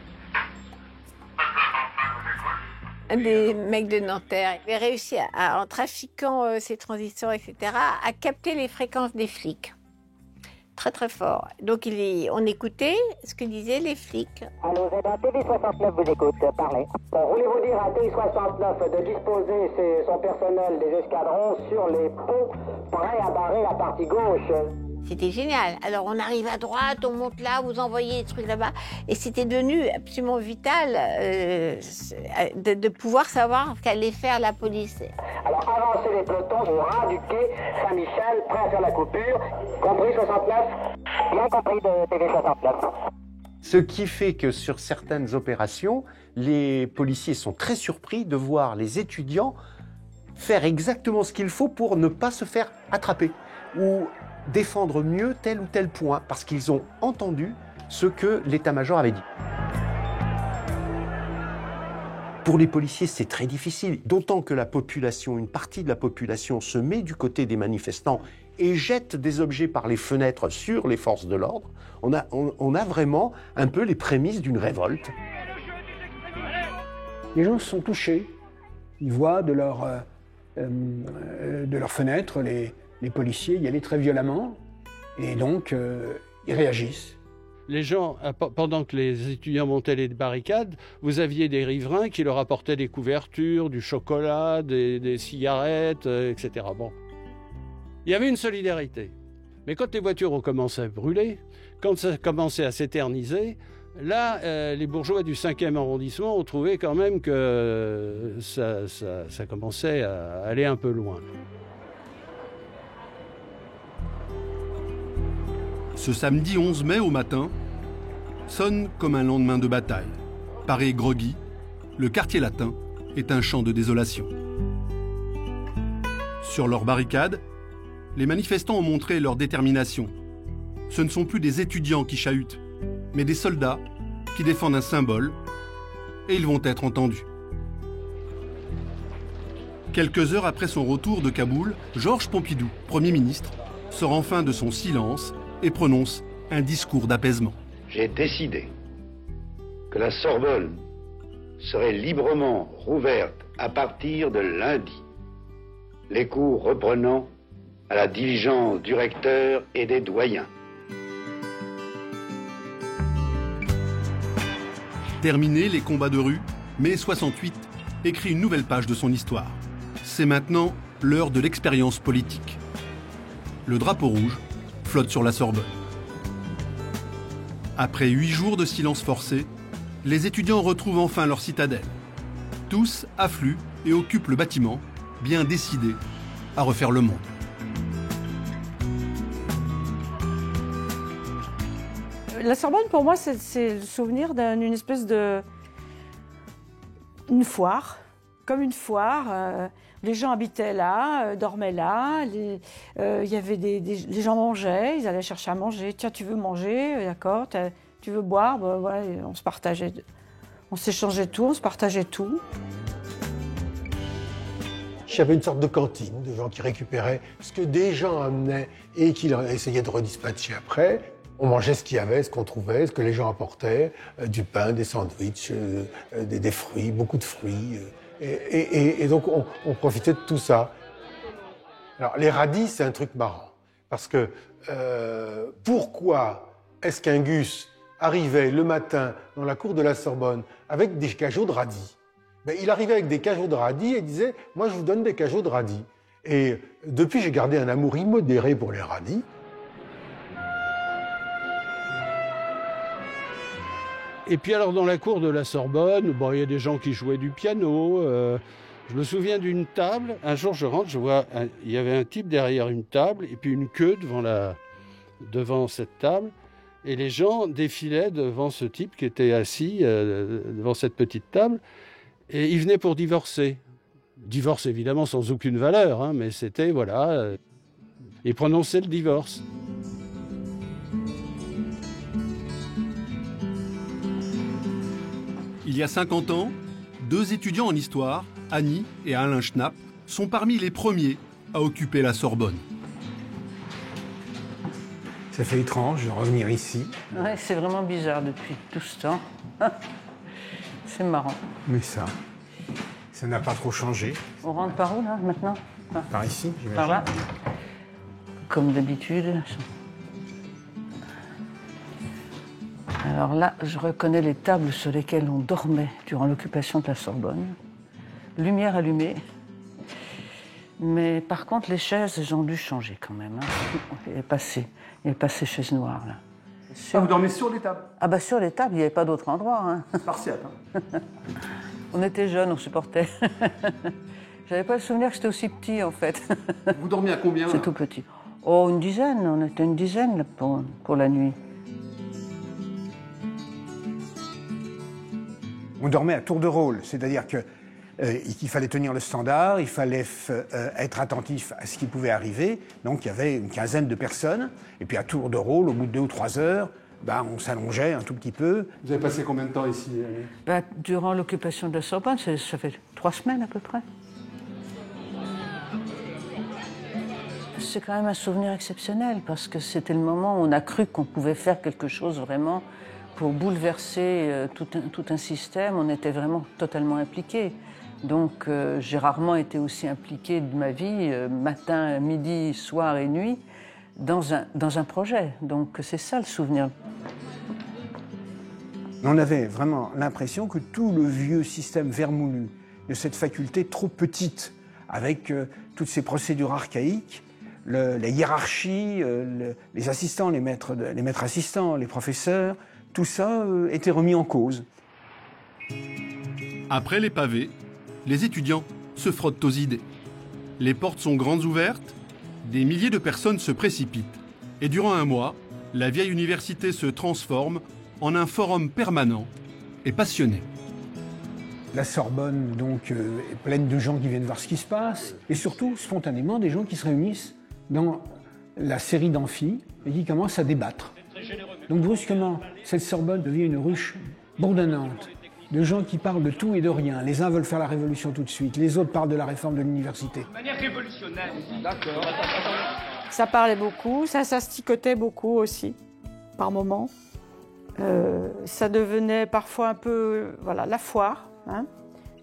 Speaker 6: Un des mecs de Nanterre avait réussi en trafiquant ces transistors, etc., à capter les fréquences des flics. Très très fort. Donc on écoutait ce que disaient les flics.
Speaker 20: Allô, TV69 vous écoute, parlez. Voulez-vous dire à TV69 de disposer son personnel des escadrons sur les ponts prêts à barrer la partie gauche?
Speaker 6: C'était génial. Alors on arrive à droite, on monte là, vous envoyez des trucs là-bas. Et c'était devenu absolument vital de pouvoir savoir ce qu'allait faire la police.
Speaker 20: Alors avancez les pelotons au ras du quai Saint-Michel, prêts à faire la coupure. Compris 69? Bien compris de TV 69.
Speaker 11: Ce qui fait que sur certaines opérations, les policiers sont très surpris de voir les étudiants faire exactement ce qu'il faut pour ne pas se faire attraper ou défendre mieux tel ou tel point parce qu'ils ont entendu ce que l'état-major avait dit. Pour les policiers, c'est très difficile, d'autant que la population, une partie de la population se met du côté des manifestants et jette des objets par les fenêtres sur les forces de l'ordre. On a vraiment un peu les prémices d'une révolte.
Speaker 8: Les gens sont touchés. Ils voient de leur fenêtre les policiers y aller très violemment, et donc ils réagissent.
Speaker 13: Les gens, pendant que les étudiants montaient les barricades, vous aviez des riverains qui leur apportaient des couvertures, du chocolat, des cigarettes, etc. Bon. Il y avait une solidarité. Mais quand les voitures ont commencé à brûler, quand ça a commencé à s'éterniser, là, les bourgeois du 5e arrondissement ont trouvé quand même que ça commençait à aller un peu loin.
Speaker 3: Ce samedi 11 mai au matin sonne comme un lendemain de bataille. Paré groggy, le quartier latin est un champ de désolation. Sur leurs barricades, les manifestants ont montré leur détermination. Ce ne sont plus des étudiants qui chahutent, mais des soldats qui défendent un symbole, et ils vont être entendus. Quelques heures après son retour de Kaboul, Georges Pompidou, Premier ministre, sort enfin de son silence et prononce un discours d'apaisement.
Speaker 14: J'ai décidé que la Sorbonne serait librement rouverte à partir de lundi, les cours reprenant à la diligence du recteur et des doyens.
Speaker 3: Terminés les combats de rue, mai 68 écrit une nouvelle page de son histoire. C'est maintenant l'heure de l'expérience politique. Le drapeau rouge flotte sur la Sorbonne. Après 8 jours de silence forcé, les étudiants retrouvent enfin leur citadelle. Tous affluent et occupent le bâtiment, bien décidés à refaire le monde.
Speaker 15: La Sorbonne, pour moi, c'est le souvenir d'une espèce de... une foire, comme une foire. Les gens habitaient là, dormaient là, les gens mangeaient, ils allaient chercher à manger. Tiens, tu veux manger? D'accord. Tu veux boire? Ben, ouais, on se partageait, on s'échangeait tout, on se partageait tout.
Speaker 7: Il y avait une sorte de cantine, de gens qui récupéraient ce que des gens amenaient et qui essayaient de redispatcher après. On mangeait ce qu'il y avait, ce qu'on trouvait, ce que les gens apportaient, du pain, des sandwichs, des fruits, beaucoup de fruits. Et donc, on profitait de tout ça. Alors, les radis, c'est un truc marrant. Parce que, pourquoi est-ce qu'un Gus arrivait le matin dans la cour de la Sorbonne avec des cajots de radis? Ben, il arrivait avec des cajots de radis et disait « Moi, je vous donne des cajots de radis ». Et depuis, j'ai gardé un amour immodéré pour les radis.
Speaker 13: Et puis alors dans la cour de la Sorbonne, bon, il y a des gens qui jouaient du piano. Je me souviens d'une table. Un jour je rentre, je vois, il y avait un type derrière une table et puis une queue devant cette table. Et les gens défilaient devant ce type qui était assis devant cette petite table. Et il venait pour divorcer. Divorce évidemment sans aucune valeur, hein, mais c'était, voilà, il prononçait le divorce.
Speaker 3: Il y a 50 ans, 2 étudiants en histoire, Annie et Alain Schnapp, sont parmi les premiers à occuper la Sorbonne.
Speaker 8: Ça fait étrange de revenir ici.
Speaker 5: Ouais, c'est vraiment bizarre depuis tout ce temps. C'est marrant.
Speaker 8: Mais ça n'a pas trop changé.
Speaker 5: On rentre par où, là, maintenant?
Speaker 8: Par ici, j'imagine.
Speaker 5: Par là. Comme d'habitude. Alors là, je reconnais les tables sur lesquelles on dormait durant l'occupation de la Sorbonne. Lumière allumée. Mais par contre, les chaises, elles ont dû changer quand même. Hein. Il est passé chaises noires, là.
Speaker 3: Ah, vous dormez sur les tables?
Speaker 5: Ah bah sur les tables, il n'y avait pas d'autre endroit. Hein.
Speaker 3: Spartiate. Hein.
Speaker 5: On était jeunes, on supportait. J'avais pas le souvenir que c'était aussi petit, en fait.
Speaker 3: Vous dormiez à combien?
Speaker 5: C'est tout petit. Oh, une dizaine. On était une dizaine là, pour la nuit.
Speaker 8: On dormait à tour de rôle, c'est-à-dire qu'il fallait tenir le standard, il fallait être attentif à ce qui pouvait arriver. Donc il y avait une quinzaine de personnes, et puis à tour de rôle, au bout de 2 ou 3 heures, on s'allongeait un tout petit peu.
Speaker 3: Vous avez passé combien de temps ici?
Speaker 5: Durant l'occupation de la Sorbonne, ça fait 3 semaines à peu près. C'est quand même un souvenir exceptionnel, parce que c'était le moment où on a cru qu'on pouvait faire quelque chose vraiment pour bouleverser tout un système, on était vraiment totalement impliqués. Donc j'ai rarement été aussi impliquée de ma vie, matin, midi, soir et nuit, dans un projet. Donc c'est ça le souvenir.
Speaker 8: On avait vraiment l'impression que tout le vieux système vermoulu de cette faculté trop petite, avec toutes ces procédures archaïques, la hiérarchie, les assistants, les maîtres assistants, les professeurs, tout ça était remis en cause.
Speaker 3: Après les pavés, les étudiants se frottent aux idées. Les portes sont grandes ouvertes, des milliers de personnes se précipitent. Et durant un mois, la vieille université se transforme en un forum permanent et passionné.
Speaker 8: La Sorbonne, donc, est pleine de gens qui viennent voir ce qui se passe, et surtout, spontanément, des gens qui se réunissent dans la série d'amphis et qui commencent à débattre. Donc, brusquement, cette Sorbonne devient une ruche bourdonnante de gens qui parlent de tout et de rien. Les uns veulent faire la révolution tout de suite, les autres parlent de la réforme de l'université.
Speaker 10: De manière révolutionnaire. D'accord.
Speaker 15: Ça parlait beaucoup, ça s'asticotait beaucoup aussi, par moments. Ça devenait parfois un peu, voilà, la foire, hein,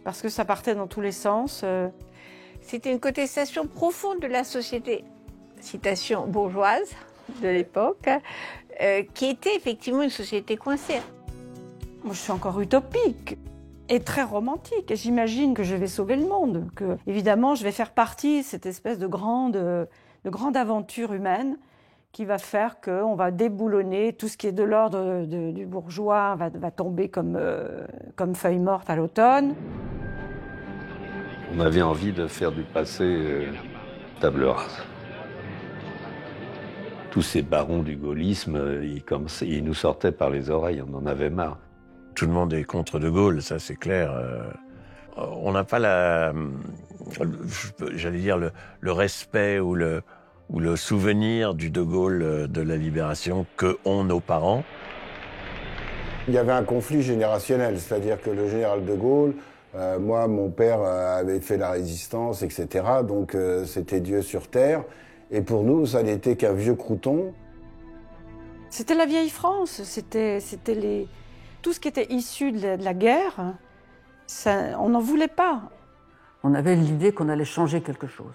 Speaker 15: parce que ça partait dans tous les sens.
Speaker 6: C'était une contestation profonde de la société, citation bourgeoise de l'époque, qui était effectivement une société coincée.
Speaker 15: Moi, je suis encore utopique et très romantique. Et j'imagine que je vais sauver le monde, que, évidemment, je vais faire partie de cette espèce de grande aventure humaine qui va faire qu'on va déboulonner tout ce qui est de l'ordre du bourgeois, va tomber comme feuille morte à l'automne.
Speaker 2: On avait envie de faire du passé table rase. Tous ces barons du gaullisme, ils nous sortaient par les oreilles, on en avait marre.
Speaker 9: Tout le monde est contre De Gaulle, ça c'est clair. On n'a pas j'allais dire, le respect ou le souvenir du De Gaulle de la libération que ont nos parents.
Speaker 4: Il y avait un conflit générationnel, c'est-à-dire que le général De Gaulle, moi, mon père avait fait la résistance, etc., donc c'était Dieu sur terre. Et pour nous, ça n'était qu'un vieux crouton.
Speaker 15: C'était la vieille France, c'était tout ce qui était issu de la guerre, on n'en voulait pas.
Speaker 5: On avait l'idée qu'on allait changer quelque chose.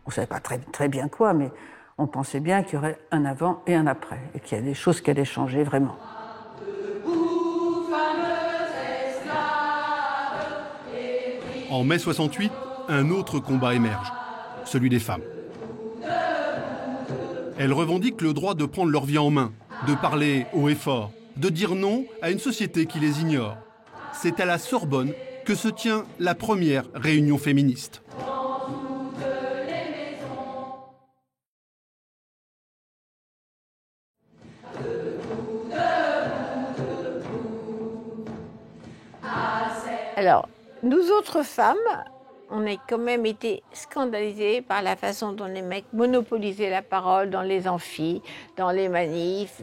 Speaker 5: On ne savait pas très bien quoi, mais on pensait bien qu'il y aurait un avant et un après, et qu'il y a des choses qui allaient changer vraiment.
Speaker 3: En mai 68, un autre combat émerge, celui des femmes. Elles revendiquent le droit de prendre leur vie en main, de parler haut et fort, de dire non à une société qui les ignore. C'est à la Sorbonne que se tient la première réunion féministe.
Speaker 6: Alors, nous autres femmes, on a quand même été scandalisées par la façon dont les mecs monopolisaient la parole dans les amphis, dans les manifs,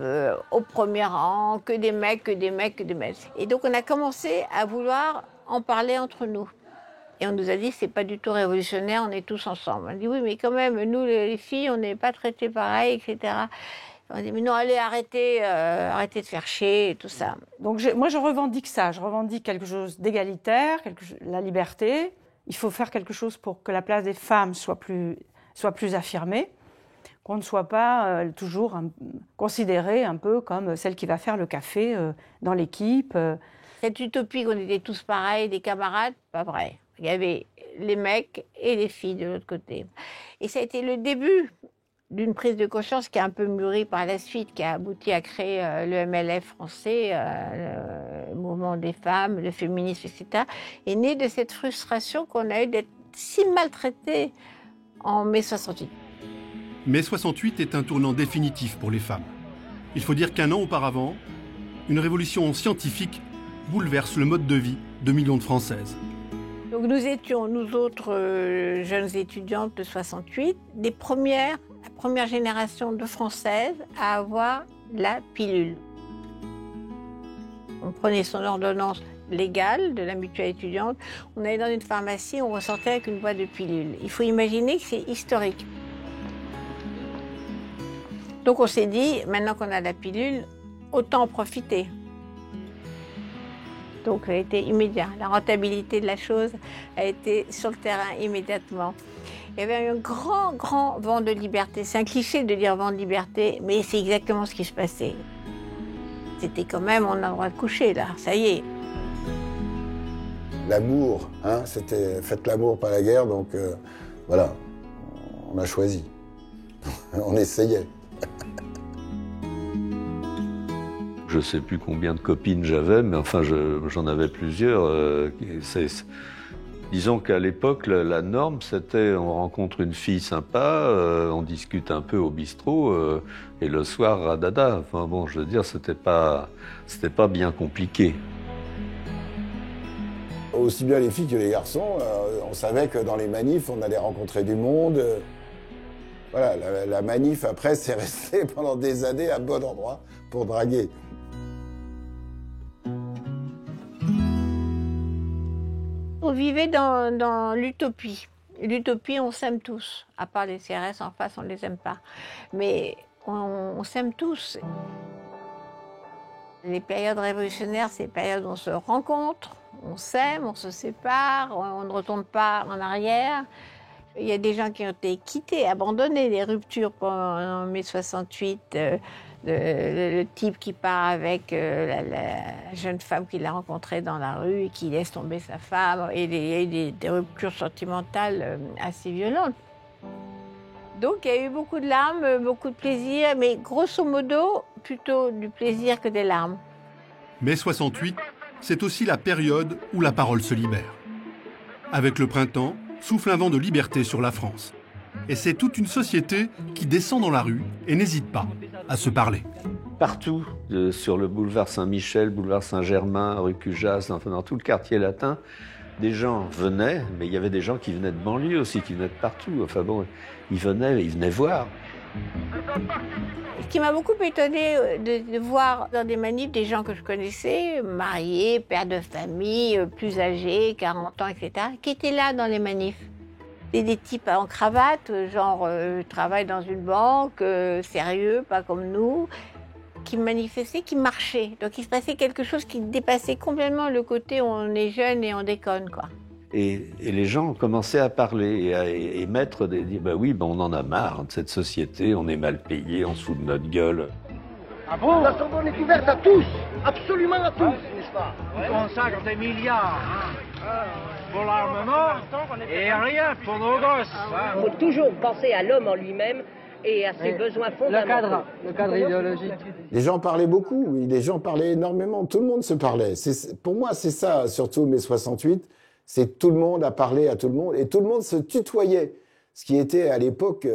Speaker 6: au premier rang, que des mecs, que des mecs, que des mecs. Et donc on a commencé à vouloir en parler entre nous. Et on nous a dit, c'est pas du tout révolutionnaire, on est tous ensemble. On a dit, oui, mais quand même, nous les filles, on n'est pas traitées pareil, etc. On a dit, mais non, allez, arrêtez de faire chier et tout ça.
Speaker 15: Donc moi je revendique ça, je revendique quelque chose d'égalitaire, la liberté. Il faut faire quelque chose pour que la place des femmes soit plus affirmée, qu'on ne soit pas toujours considérée un peu comme celle qui va faire le café dans l'équipe.
Speaker 6: Cette utopie qu'on était tous pareils, des camarades, pas vrai. Il y avait les mecs et les filles de l'autre côté. Et ça a été le début d'une prise de conscience qui a un peu mûri par la suite, qui a abouti à créer le MLF français, le mouvement des femmes, le féminisme, etc., est né de cette frustration qu'on a eue d'être si maltraitées en mai 68.
Speaker 3: Mai 68 est un tournant définitif pour les femmes. Il faut dire qu'un an auparavant, une révolution scientifique bouleverse le mode de vie de millions de Françaises.
Speaker 6: Donc nous étions, nous autres jeunes étudiantes de 68, la première génération de Françaises à avoir la pilule. On prenait son ordonnance légale de la mutuelle étudiante, on allait dans une pharmacie, on ressortait avec une boîte de pilules. Il faut imaginer que c'est historique. Donc on s'est dit, maintenant qu'on a la pilule, autant en profiter. Donc ça a été immédiat. La rentabilité de la chose a été sur le terrain immédiatement. Il y avait un grand, grand vent de liberté. C'est un cliché de dire vent de liberté, mais c'est exactement ce qui se passait. C'était quand même, on a le droit de coucher là, ça y est.
Speaker 4: L'amour, hein, c'était faites l'amour, pas la guerre, donc voilà, on a choisi. On essayait.
Speaker 2: Je ne sais plus combien de copines j'avais, mais enfin j'en avais plusieurs. Disons qu'à l'époque, la norme, c'était on rencontre une fille sympa, on discute un peu au bistrot, et le soir, radada. Enfin bon, je veux dire, c'était pas bien compliqué.
Speaker 4: Aussi bien les filles que les garçons, on savait que dans les manifs, on allait rencontrer du monde. Voilà, la manif, après, c'est resté pendant des années un bon endroit pour draguer.
Speaker 6: On vivait dans l'utopie. L'utopie, on s'aime tous. À part les CRS en face, on ne les aime pas. Mais on s'aime tous. Les périodes révolutionnaires, c'est les périodes où on se rencontre, on s'aime, on se sépare, on ne retourne pas en arrière. Il y a des gens qui ont été quittés, abandonnés, les ruptures en mai 68. Le type qui part avec la jeune femme qu'il a rencontrée dans la rue et qui laisse tomber sa femme. Et il y a eu des ruptures sentimentales assez violentes. Donc il y a eu beaucoup de larmes, beaucoup de plaisir, mais grosso modo, plutôt du plaisir que des larmes.
Speaker 3: Mai 68, c'est aussi la période où la parole se libère. Avec le printemps, souffle un vent de liberté sur la France. Et c'est toute une société qui descend dans la rue et n'hésite pas à se parler.
Speaker 2: Partout, sur le boulevard Saint-Michel, boulevard Saint-Germain, rue Cujas, enfin dans tout le quartier latin, des gens venaient, mais il y avait des gens qui venaient de banlieue aussi, qui venaient de partout. Enfin bon, ils venaient voir.
Speaker 6: Ce qui m'a beaucoup étonnée de voir dans des manifs des gens que je connaissais, mariés, pères de famille, plus âgés, 40 ans, etc., qui étaient là dans les manifs. Et des types en cravate, genre travaillent dans une banque, sérieux, pas comme nous, qui manifestaient, qui marchaient. Donc il se passait quelque chose qui dépassait complètement le côté où on est jeune et on déconne, quoi.
Speaker 2: Et les gens commençaient à parler et mettre dire bah oui, on en a marre de cette société, on est mal payé, on se fout de notre gueule.
Speaker 10: Ah bon? La Sorbonne est ouverte à tous, absolument à tous, n'est-ce pas? On consacre des milliards pour l'armement et rien pour nos gosses.
Speaker 16: Il faut toujours penser à l'homme en lui-même et à ses besoins fondamentaux.
Speaker 10: Le cadre idéologique.
Speaker 4: Les gens parlaient beaucoup, oui, les gens parlaient énormément, tout le monde se parlait. Pour moi, c'est ça, surtout mai 68, c'est tout le monde a parlé à tout le monde et tout le monde se tutoyait, ce qui était à l'époque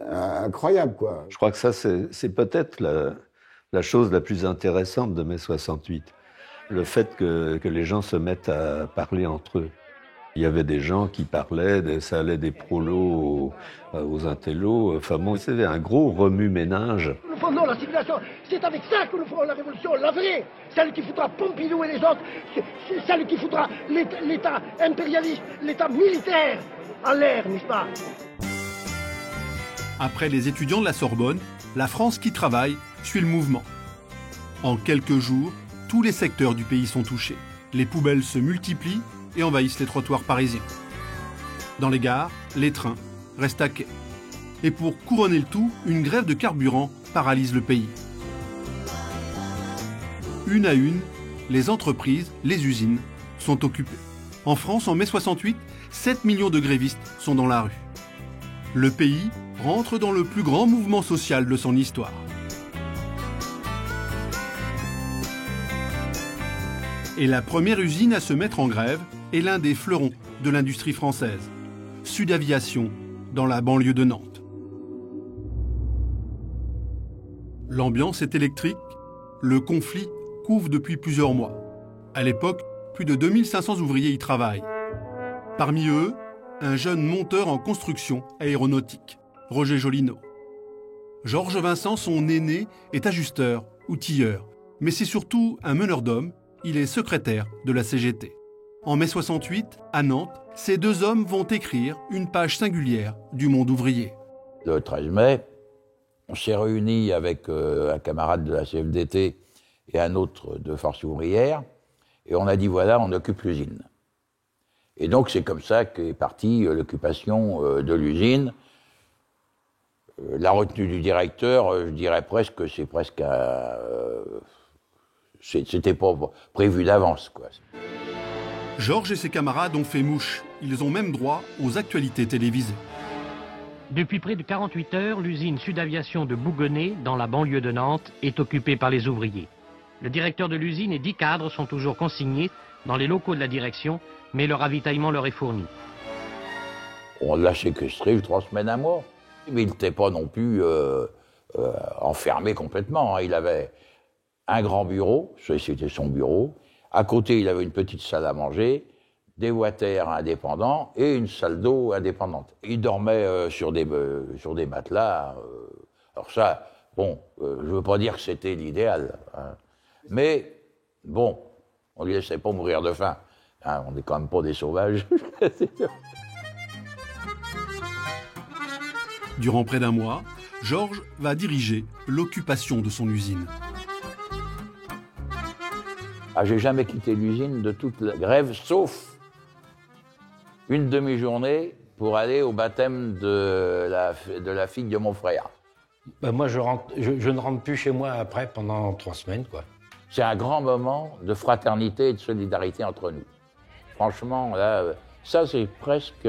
Speaker 4: incroyable, quoi.
Speaker 2: Je crois que ça, c'est peut-être la chose la plus intéressante de mai 68. Le fait que les gens se mettent à parler entre eux. Il y avait des gens qui parlaient, ça allait des prolos aux intellos. Enfin bon, c'était un gros remue-ménage.
Speaker 10: Nous fondons la civilisation. C'est avec ça que nous ferons la révolution, la vraie. Celle qui foutra Pompidou et les autres. C'est celle qui foutra l'État impérialiste, l'État militaire en l'air, n'est-ce pas?
Speaker 3: Après les étudiants de la Sorbonne, la France qui travaille suit le mouvement. En quelques jours, tous les secteurs du pays sont touchés. Les poubelles se multiplient et envahissent les trottoirs parisiens. Dans les gares, les trains restent à quai. Et pour couronner le tout, une grève de carburant paralyse le pays. Une à une, les entreprises, les usines sont occupées. En France, en mai 68, 7 millions de grévistes sont dans la rue. Le pays rentre dans le plus grand mouvement social de son histoire. Et la première usine à se mettre en grève est l'un des fleurons de l'industrie française, Sud Aviation, dans la banlieue de Nantes. L'ambiance est électrique, le conflit couve depuis plusieurs mois. À l'époque, plus de 2500 ouvriers y travaillent. Parmi eux, un jeune monteur en construction aéronautique, Roger Jolineau. Georges Vincent, son aîné, est ajusteur, outilleur, mais c'est surtout un meneur d'hommes, il est secrétaire de la CGT. En mai 68, à Nantes, ces deux hommes vont écrire une page singulière du monde ouvrier.
Speaker 17: Le 13 mai, on s'est réunis avec un camarade de la CFDT et un autre de Force ouvrière Et on a dit, voilà, on occupe l'usine. Et donc, c'est comme ça qu'est partie l'occupation de l'usine. La retenue du directeur, je dirais presque que c'est presque c'était pas prévu d'avance, quoi.
Speaker 3: Georges et ses camarades ont fait mouche. Ils ont même droit aux actualités télévisées.
Speaker 1: Depuis près de 48 heures, l'usine Sudaviation de Bouguenais, dans la banlieue de Nantes, est occupée par les ouvriers. Le directeur de l'usine et 10 cadres sont toujours consignés dans les locaux de la direction, mais le ravitaillement leur est fourni.
Speaker 17: On l'a séquestré 3 semaines à mois. Mais il n'était pas non plus enfermé complètement. Il avait un grand bureau, c'était son bureau. À côté, il avait une petite salle à manger, des water indépendants et une salle d'eau indépendante. Il dormait sur des matelas. Alors ça, bon, je ne veux pas dire que c'était l'idéal. Hein. Mais, bon, on ne lui laissait pas mourir de faim. Hein, on n'est quand même pas des sauvages.
Speaker 3: Durant près d'un mois, Georges va diriger l'occupation de son usine.
Speaker 17: Ah, j'ai jamais quitté l'usine de toute la grève, sauf une demi-journée pour aller au baptême de la fille de mon frère.
Speaker 18: Ben moi, je ne rentre plus chez moi après pendant 3 semaines, quoi.
Speaker 17: C'est un grand moment de fraternité et de solidarité entre nous. Franchement, là, ça, c'est presque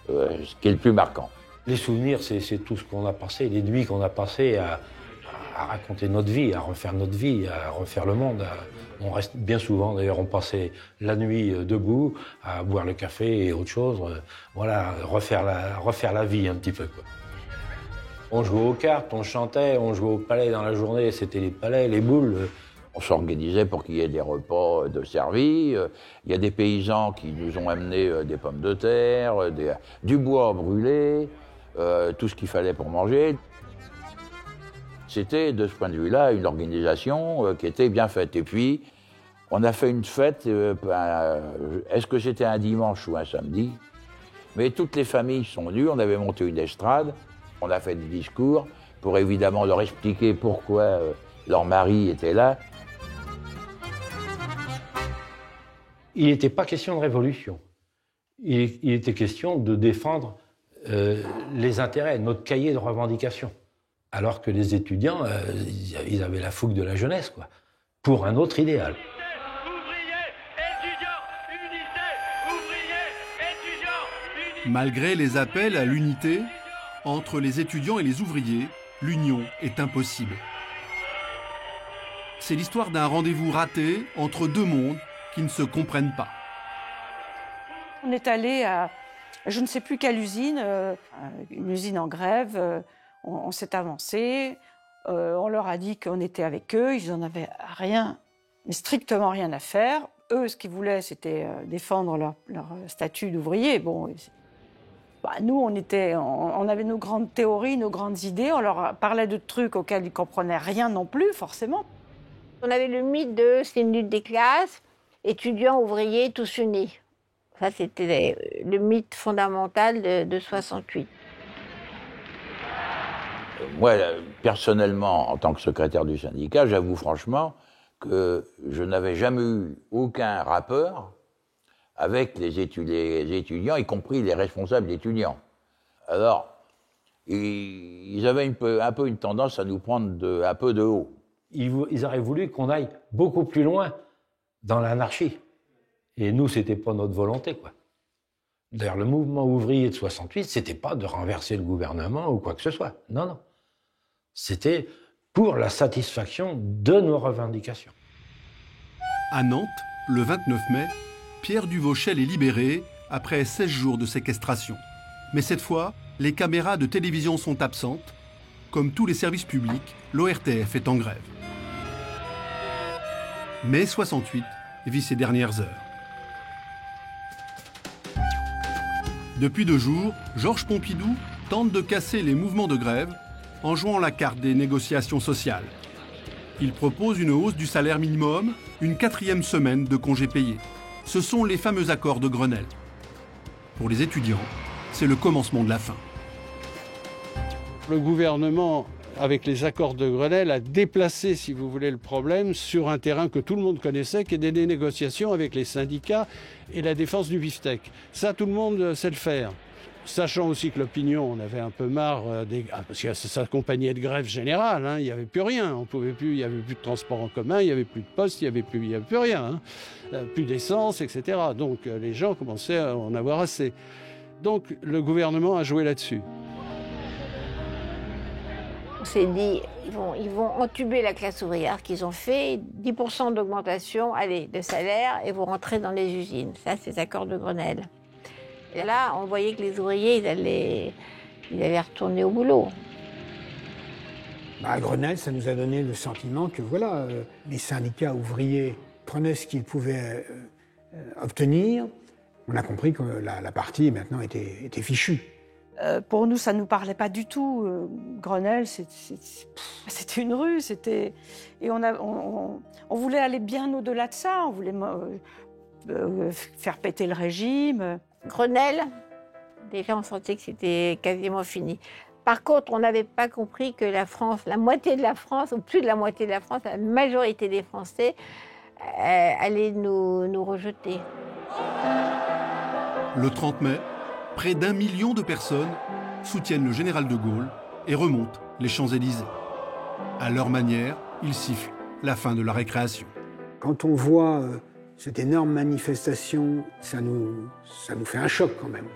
Speaker 17: ce qui est le plus marquant.
Speaker 18: Les souvenirs, c'est tout ce qu'on a passé, les nuits qu'on a passées à raconter notre vie, à refaire notre vie, à refaire le monde. On reste bien souvent, d'ailleurs, on passait la nuit debout, à boire le café et autre chose. Voilà, refaire la vie un petit peu, quoi. On jouait aux cartes, on chantait, on jouait au palais dans la journée, c'était les palais, les boules.
Speaker 17: On s'organisait pour qu'il y ait des repas de servis. Il y a des paysans qui nous ont amené des pommes de terre, du bois brûlé, tout ce qu'il fallait pour manger. C'était, de ce point de vue-là, une organisation qui était bien faite. Et puis, on a fait une fête, est-ce que c'était un dimanche ou un samedi? Mais toutes les familles sont venues, on avait monté une estrade, on a fait des discours pour évidemment leur expliquer pourquoi leur mari était là.
Speaker 18: Il n'était pas question de révolution. Il était question de défendre les intérêts, notre cahier de revendications. Alors que les étudiants, ils avaient la fougue de la jeunesse, quoi, pour un autre idéal.
Speaker 3: Malgré les appels à l'unité, entre les étudiants et les ouvriers, l'union est impossible. C'est l'histoire d'un rendez-vous raté entre deux mondes qui ne se comprennent pas.
Speaker 15: On est allé à je ne sais plus quelle usine, une usine en grève. On s'est avancé, on leur a dit qu'on était avec eux, ils n'en avaient rien, mais strictement rien à faire. Eux, ce qu'ils voulaient, c'était défendre leur statut d'ouvrier. Bon, nous, on avait nos grandes théories, nos grandes idées, on leur parlait de trucs auxquels ils ne comprenaient rien non plus, forcément.
Speaker 6: On avait le mythe de c'est une lutte des classes, étudiants, ouvriers, tous unis. Ça, c'était le mythe fondamental de 68.
Speaker 17: Moi, personnellement, en tant que secrétaire du syndicat, j'avoue franchement que je n'avais jamais eu aucun rapport avec les étudiants, y compris les responsables étudiants. Alors, ils avaient un peu une tendance à nous prendre un peu de haut.
Speaker 18: Ils auraient voulu qu'on aille beaucoup plus loin dans l'anarchie. Et nous, c'était pas notre volonté, quoi. D'ailleurs, le mouvement ouvrier de 68, c'était pas de renverser le gouvernement ou quoi que ce soit. Non, non. C'était pour la satisfaction de nos revendications.
Speaker 3: À Nantes, le 29 mai, Pierre Duvauchel est libéré après 16 jours de séquestration. Mais cette fois, les caméras de télévision sont absentes. Comme tous les services publics, l'ORTF est en grève. Mai 68 vit ses dernières heures. Depuis 2 jours, Georges Pompidou tente de casser les mouvements de grève en jouant la carte des négociations sociales. Il propose une hausse du salaire minimum, une 4e semaine de congés payés. Ce sont les fameux accords de Grenelle. Pour les étudiants, c'est le commencement de la fin.
Speaker 13: Le gouvernement avec les accords de Grenelle, a déplacé, si vous voulez, le problème sur un terrain que tout le monde connaissait, qui est des négociations avec les syndicats et la défense du beefsteak. Ça, tout le monde sait le faire. Sachant aussi que l'opinion, on avait un peu marre, parce que ça s'accompagnait de grève générale, hein, il n'y avait plus rien, on pouvait plus, il n'y avait plus de transport en commun, il n'y avait plus de poste, il n'y avait plus rien, hein, plus d'essence, etc. Donc les gens commençaient à en avoir assez. Donc le gouvernement a joué là-dessus.
Speaker 6: On s'est dit, ils vont entuber la classe ouvrière qu'ils ont fait, 10% d'augmentation, de salaire, et vous rentrez dans les usines. Ça, c'est les accords de Grenelle. Et là, on voyait que les ouvriers, ils allaient retourner au boulot.
Speaker 8: À Grenelle, ça nous a donné le sentiment que voilà, les syndicats ouvriers prenaient ce qu'ils pouvaient obtenir. On a compris que la partie maintenant était fichue.
Speaker 15: Pour nous, ça ne nous parlait pas du tout. Grenelle, c'était une rue. Et on voulait aller bien au-delà de ça. On voulait faire péter le régime.
Speaker 6: Grenelle, déjà on sentait que c'était quasiment fini. Par contre, on n'avait pas compris que la France, la moitié de la France, ou plus de la moitié de la France, la majorité des Français, allait nous rejeter.
Speaker 3: Le 30 mai, près d'1 million de personnes soutiennent le général de Gaulle et remontent les Champs-Élysées. À leur manière, ils sifflent la fin de la récréation.
Speaker 8: Quand on voit cette énorme manifestation, ça nous fait un choc quand même.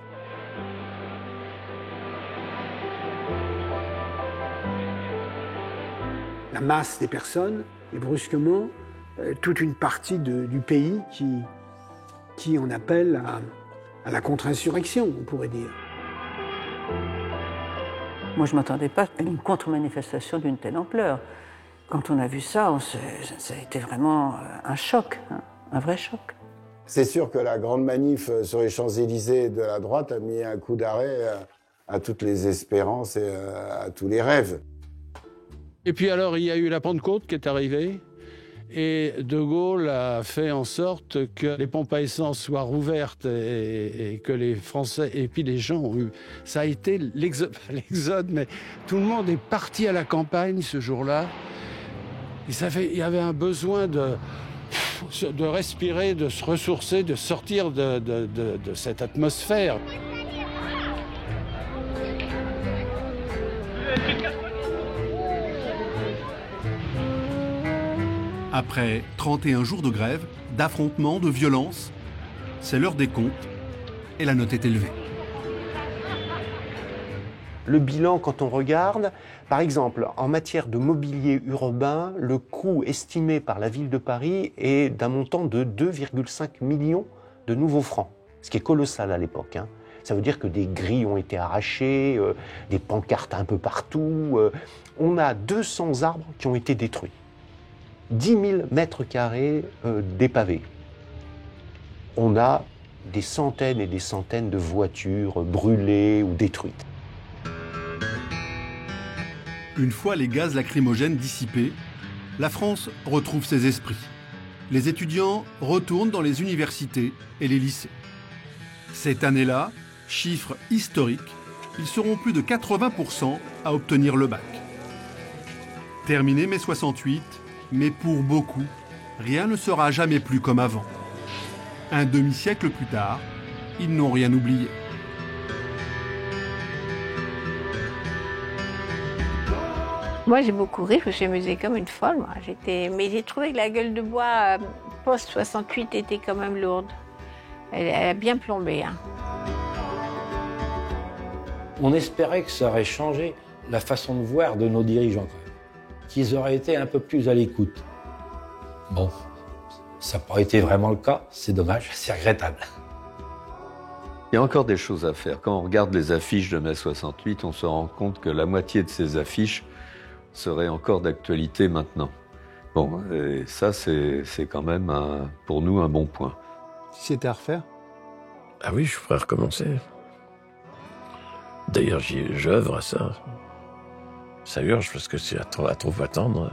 Speaker 8: La masse des personnes et brusquement toute une partie du pays qui en appelle à la contre-insurrection, on pourrait dire.
Speaker 5: Moi, je ne m'attendais pas à une contre-manifestation d'une telle ampleur. Quand on a vu ça, ça a été vraiment un choc, hein, un vrai choc.
Speaker 4: C'est sûr que la grande manif sur les Champs-Élysées de la droite a mis un coup d'arrêt à toutes les espérances et à tous les rêves.
Speaker 13: Et puis alors, il y a eu la Pentecôte qui est arrivée. Et De Gaulle a fait en sorte que les pompes à essence soient rouvertes et que les Français, et puis les gens ont eu... Ça a été l'exode, mais tout le monde est parti à la campagne ce jour-là. Il y avait un besoin de respirer, de se ressourcer, de sortir de cette atmosphère.
Speaker 3: Après 31 jours de grève, d'affrontements, de violence, c'est l'heure des comptes et la note est élevée.
Speaker 11: Le bilan, quand on regarde, par exemple, en matière de mobilier urbain, le coût estimé par la ville de Paris est d'un montant de 2,5 millions de nouveaux francs, ce qui est colossal à l'époque, hein. Ça veut dire que des grilles ont été arrachées, des pancartes un peu partout. On a 200 arbres qui ont été détruits. 10 000 mètres carrés dépavés. On a des centaines et des centaines de voitures brûlées ou détruites.
Speaker 3: Une fois les gaz lacrymogènes dissipés, la France retrouve ses esprits. Les étudiants retournent dans les universités et les lycées. Cette année-là, chiffre historique, ils seront plus de 80% à obtenir le bac. Terminé mai 68, mais pour beaucoup, rien ne sera jamais plus comme avant. Un demi-siècle plus tard, ils n'ont rien oublié.
Speaker 6: Moi, j'ai beaucoup ri, je me suis amusée comme une folle. Moi. Mais j'ai trouvé que la gueule de bois post-68 était quand même lourde. Elle a bien plombé. Hein.
Speaker 18: On espérait que ça aurait changé la façon de voir de nos dirigeants, quand même. Qu'ils auraient été un peu plus à l'écoute. Bon, ça n'a pas été vraiment le cas, c'est dommage, c'est regrettable.
Speaker 2: Il y a encore des choses à faire. Quand on regarde les affiches de mai 68, on se rend compte que la moitié de ces affiches seraient encore d'actualité maintenant. Bon, et ça, c'est quand même, pour nous, un bon point.
Speaker 12: Si c'était à refaire?
Speaker 9: Ah oui, je pourrais recommencer. D'ailleurs, j'œuvre à ça. Ça urge parce que c'est à trop attendre.